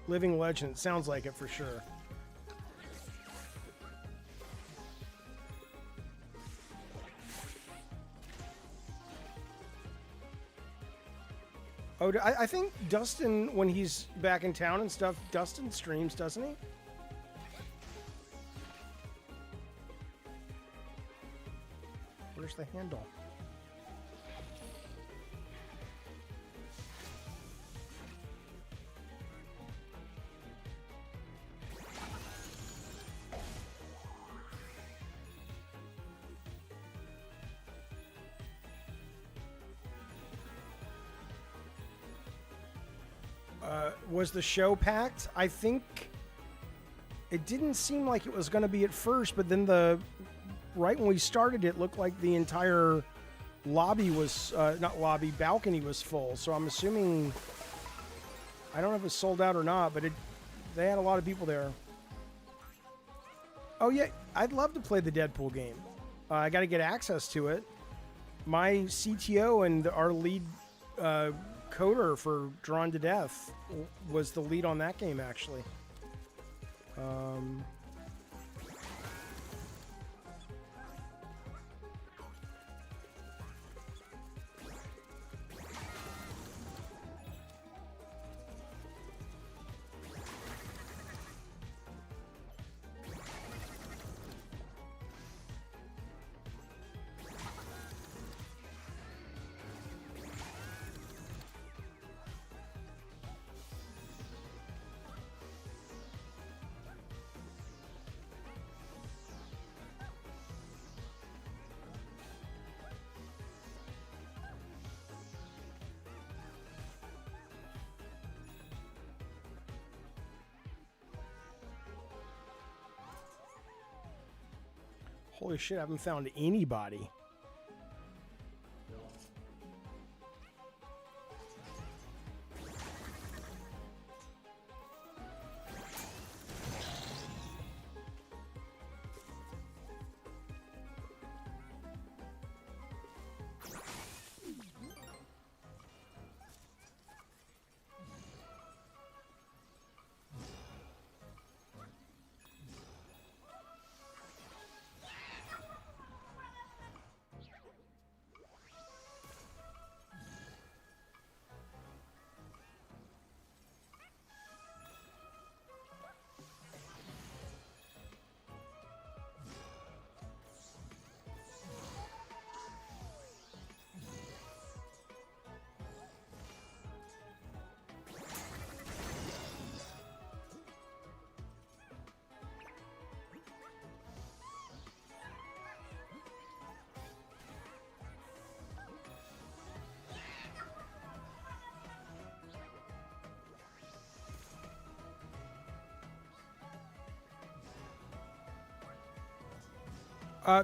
Living legend. Sounds like it for sure. Oh, I think Dustin, when he's back in town and stuff, Dustin streams, doesn't he? Where's the handle? Was the show packed? I think it didn't seem like it was going to be at first, but then right when we started, it looked like the entire lobby was, balcony was full. So I'm assuming, I don't know if it's sold out or not, but they had a lot of people there. Oh yeah, I'd love to play the Deadpool game. I got to get access to it. My CTO and our lead coder for Drawn to Death was the lead on that game, actually. Holy shit, I haven't found anybody.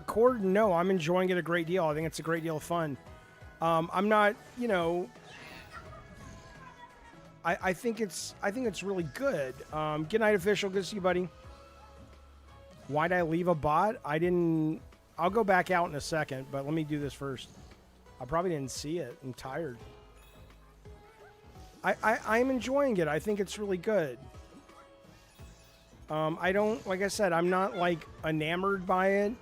Cord, no, I'm enjoying it a great deal. I think it's a great deal of fun. I'm not, you know, I think it's really good. Good night, official. Good to see you, buddy. Why'd I leave a bot? I'll go back out in a second, but let me do this first. I probably didn't see it. I'm tired. I'm enjoying it. I think it's really good. Like I said, I'm not like enamored by it,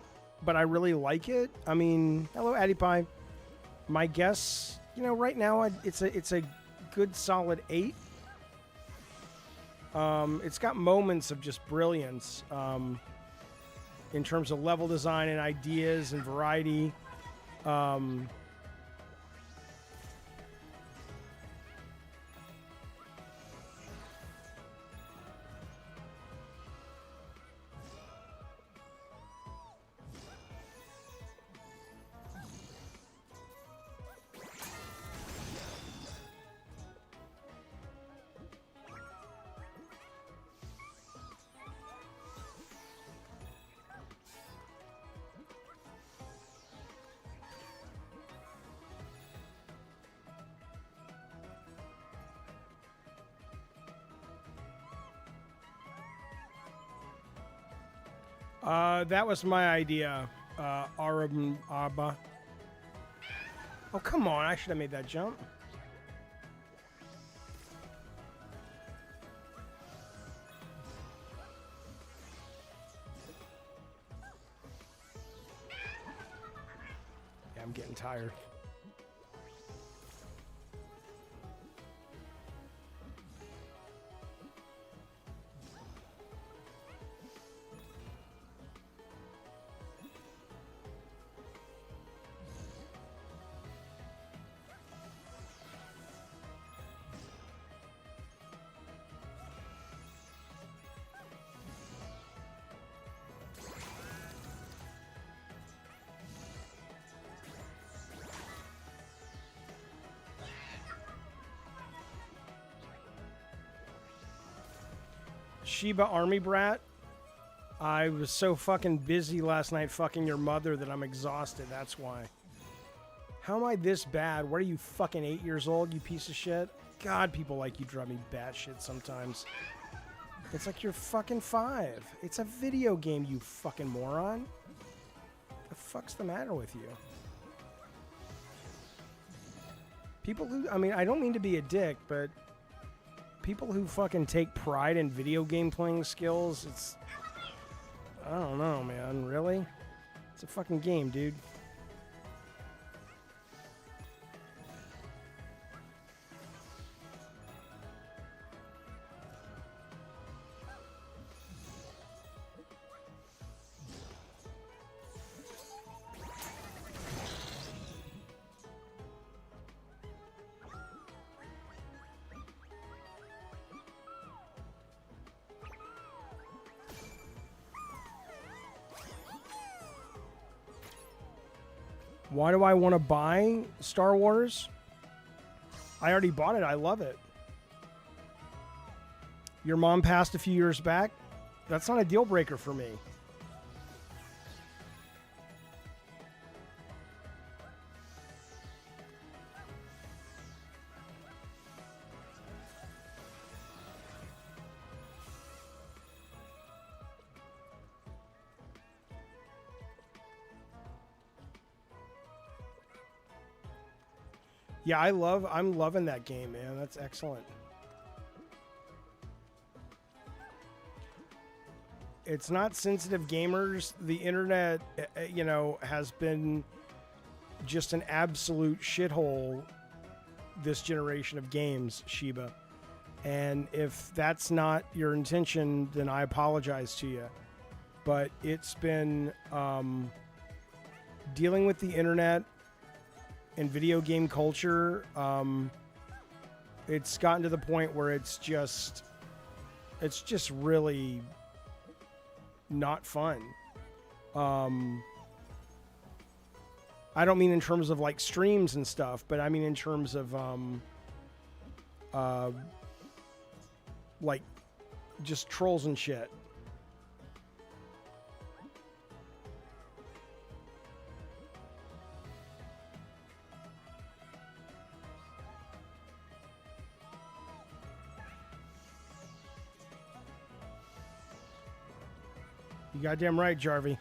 but I really like it. I mean, hello, Addy Pie. My guess, you know, right now it's a good solid 8. It's got moments of just brilliance in terms of level design and ideas and variety. That was my idea, Arab Abba. Oh, come on. I should have made that jump. Yeah, I'm getting tired. Sheba Army Brat, I was so fucking busy last night fucking your mother that I'm exhausted. That's why. How am I this bad? What are you, fucking 8 years old, you piece of shit? God, people like you drive me batshit sometimes. It's like you're fucking 5. It's a video game, you fucking moron. The fuck's the matter with you? People who, I mean, I don't mean to be a dick, but people who fucking take pride in video game playing skills, it's, I don't know, man. Really? It's a fucking game, dude. Why do I want to buy Star Wars? I already bought it. I love it. Your mom passed a few years back. That's not a deal breaker for me. Yeah, I'm loving that game, man. That's excellent. It's not sensitive gamers. The internet, you know, has been just an absolute shithole this generation of games, Shiba. And if that's not your intention, then I apologize to you. But it's been dealing with the internet and video game culture, it's gotten to the point where it's just really not fun. I don't mean in terms of like streams and stuff, but I mean in terms of like just trolls and shit. You goddamn right, Jarvie.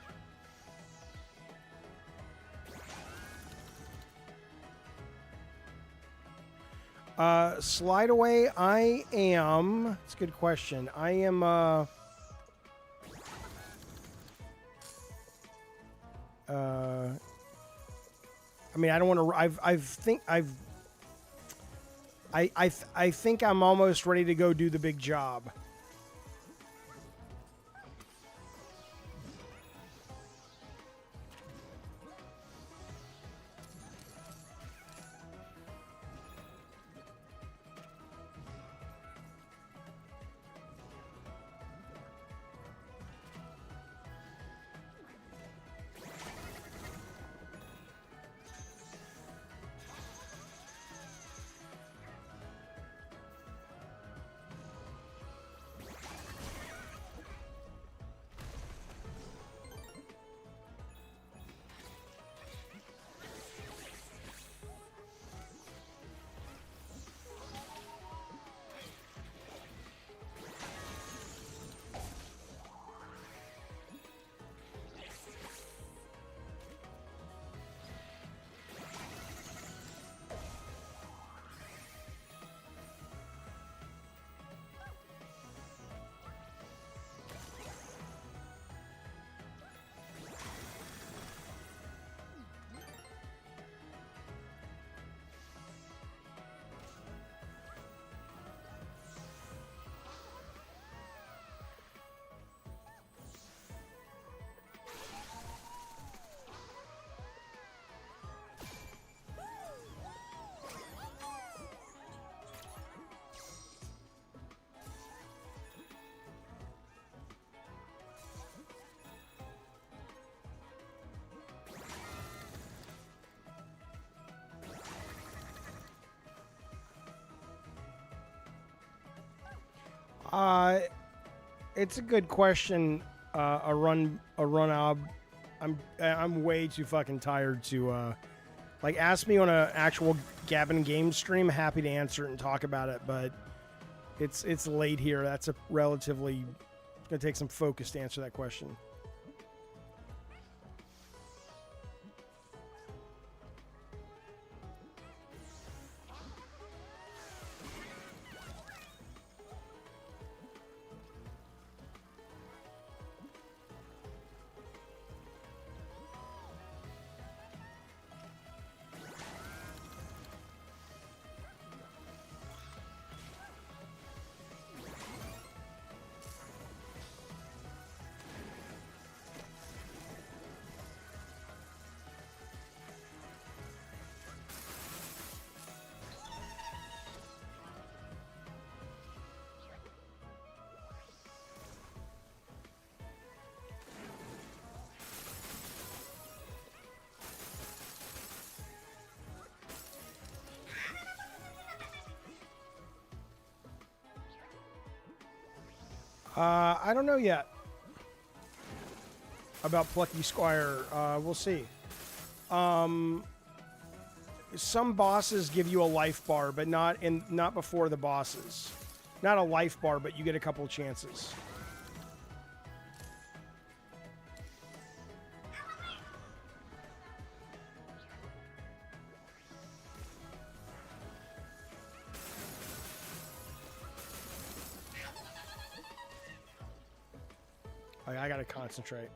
Slide away. I am. It's a good question. I am. I mean, I don't want to. I think I'm almost ready to go do the big job. It's a good question. A run ob. I'm way too fucking tired to like ask me on an actual Gavin Games stream. Happy to answer it and talk about it, but it's late here. That's a relatively gonna take some focus to answer that question. I don't know yet about Plucky Squire. We'll see. Some bosses give you a life bar, but not before the bosses. Not a life bar, but you get a couple chances. I gotta concentrate.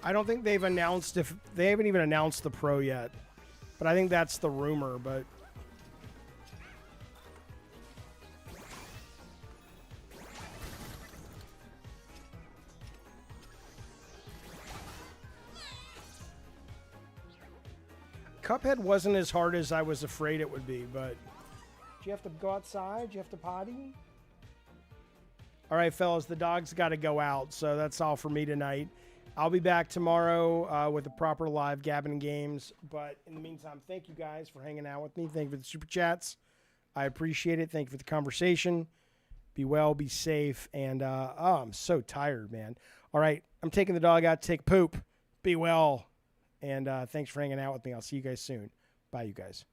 I don't think they've announced if they haven't even announced the Pro yet, but I think that's the rumor. But Cuphead wasn't as hard as I was afraid it would be. But do you have to go outside? Do you have to potty? All right, fellas, the dog's got to go out, so that's all for me tonight. I'll be back tomorrow with a proper live Gabbing Games. But in the meantime, thank you guys for hanging out with me. Thank you for the super chats. I appreciate it. Thank you for the conversation. Be well, be safe. And, I'm so tired, man. All right, I'm taking the dog out to take poop. Be well. And thanks for hanging out with me. I'll see you guys soon. Bye, you guys.